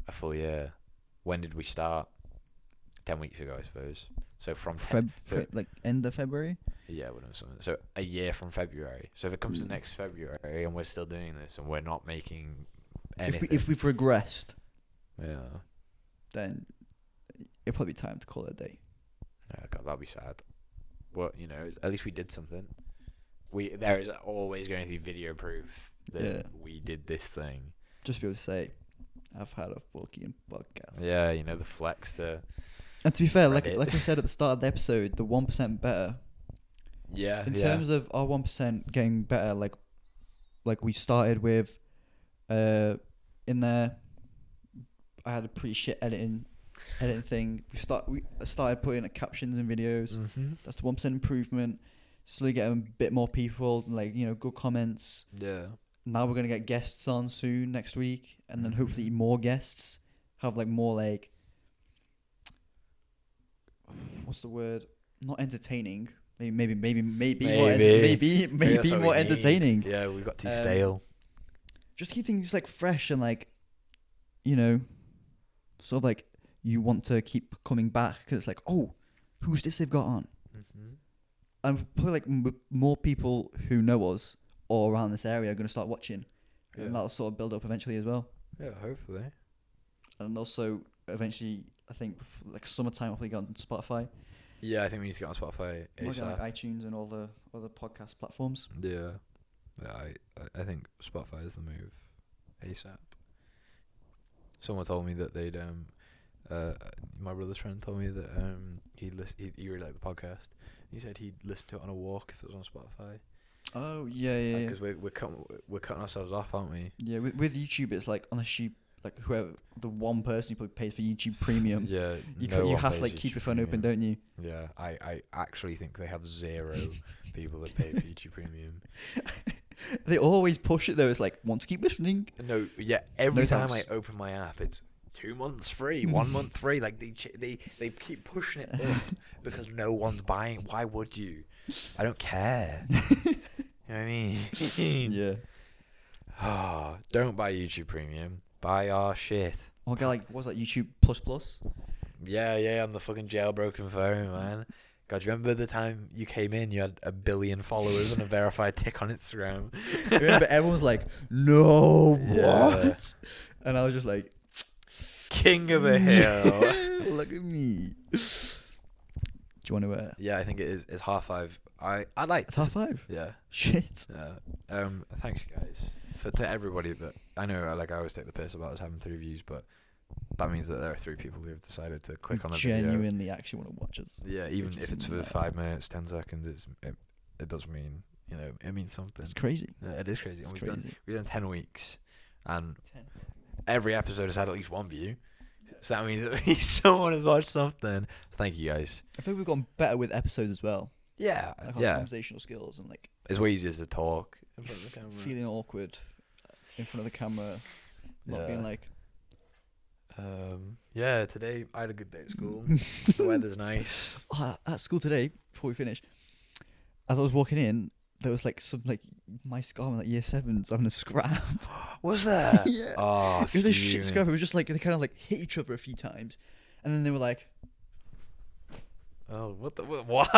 A full year. When did we start? 10 weeks ago, I suppose. So from like end of February. Yeah, whatever. Something. So a year from February. So if it comes to next February and we're still doing this and we're not making anything, if we've regressed, yeah, then it'll probably be time to call it a day. Yeah, God, that'd be sad. Well, you know, at least we did something. There is always going to be video proof that we did this thing. Just be able to say, I've had a fucking podcast. Yeah, you know, the flex, And to be fair, like I said at the start of the episode, the 1% better. Yeah. In terms of our 1% getting better, like we started with, in there, I had a pretty shit editing editing thing. We started putting captions in videos. Mm-hmm. That's the 1% improvement. Slowly getting a bit more people, like, good comments. Yeah. Now we're gonna get guests on soon next week, and then hopefully more guests have like more like, what's the word? Not entertaining. Maybe more entertaining. Yeah, we got too stale. Just keep things like fresh and like, sort of like you want to keep coming back because it's like, oh, who's this they've got on? Mm-hmm. And probably like more people who know us or around this area are going to start watching, and that'll sort of build up eventually as well. Yeah, hopefully. And also eventually, I think like summertime, hopefully get on Spotify. Yeah, I think we need to get on Spotify ASAP. Like iTunes and all the other podcast platforms. Yeah, I think Spotify is the move ASAP. Someone told me that they'd my brother's friend told me that he really liked the podcast. He said he'd listen to it on a walk if it was on Spotify. Oh yeah. Because we're cutting ourselves off, aren't we? Yeah, with YouTube, it's like unless you like whoever the one person who probably pays for YouTube Premium. Yeah, you have to like keep your phone open, don't you? Yeah, I actually think they have 0 people that pay for YouTube Premium. They always push it though. It's like, want to keep listening? No, yeah. Every time thanks. I open my app, it's 2 months free, 1 month free. Like they keep pushing it up because no one's buying. Why would you? I don't care. You know what I mean? Yeah. Oh, don't buy YouTube Premium. Buy our shit. Or get like, what's that, YouTube Plus? Yeah, on the fucking jailbroken phone, man. God, do you remember the time you came in, you had 1 billion followers and a verified tick on Instagram? Remember, everyone was like, no, Yeah. what? And I was just like, King of the hill. look at me. Do you want to Yeah, I think it is. It's 5:30. I like. It's 5:30. Yeah. Shit. Yeah. Thanks, guys, to everybody. But I know, like, I always take the piss about us having 3 views, but that means that there are 3 people who have decided to click on the video. Genuinely actually want to watch us. Yeah, even if it's for 5 minutes, 10 seconds, it does mean, it means something. It's crazy. Yeah, it is crazy. It's And crazy. we've done 10 weeks, and every episode has had at least 1 view. So that means at least someone has watched something. Thank you, guys. I think we've gotten better with episodes as well. Yeah, Like our yeah. conversational skills and like It's way easier to talk in front of the camera. feeling awkward in front of the camera, not being like. Yeah, today I had a good day at school. The weather's nice. At school today, before we finish, as I was walking in, there was like some like my scar like year 7s having a scrap. Was there? Yeah. Oh, It was a shit scrap. It was just like they kind of like hit each other a few times, and then they were like, Oh, what the fuck?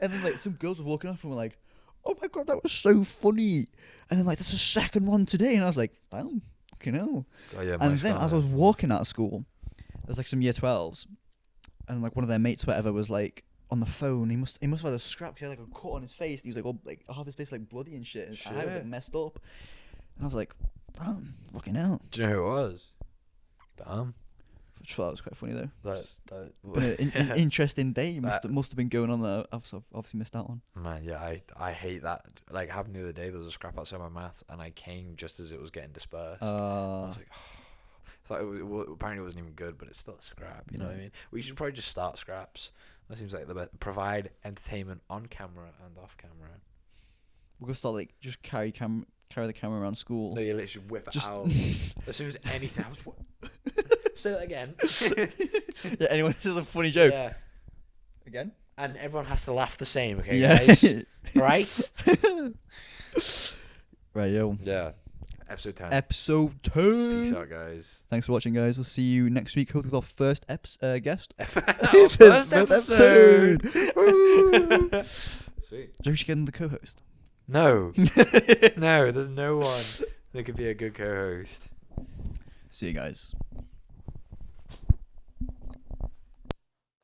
and then like some girls were walking off and were like, "Oh my god, that was so funny!" And then like there's a second one today, and I was like, "Damn, fucking hell!" Oh, yeah, And then as I was walking out of school, there was like some year 12s, and like one of their mates, whatever, was like on the phone. He must have had a scrap. 'Cause he had like a cut on his face. And he was like, all like half his face like bloody and shit. And his eye was like messed up. And I was like, damn, fucking hell. Do you know who it was? Damn. I just thought that was quite funny though. That Been an interesting day. Must have been going on that I've obviously missed out on. Man, yeah, I hate that. Like, happened the other day, there was a scrap outside my maths, and I came just as it was getting dispersed. I was like, it's like apparently it wasn't even good, but it's still a scrap. You know what I mean? We should probably just start scraps. That seems like the best. Provide entertainment on camera and off camera. We're gonna start like just carry the camera around school. No, you literally whip it out as soon as anything. Say that again. Yeah. Anyway, this is a funny joke. Yeah. Again. And everyone has to laugh the same, okay, Yeah. guys? Right? Right, yo. Yeah. Episode 10. Episode 10. Peace out, guys. Thanks for watching, guys. We'll see you next week. Hopefully with our first guest. Our first episode. Sweet. Do you should get in the co-host? No. No, there's no one that could be a good co-host. See you guys.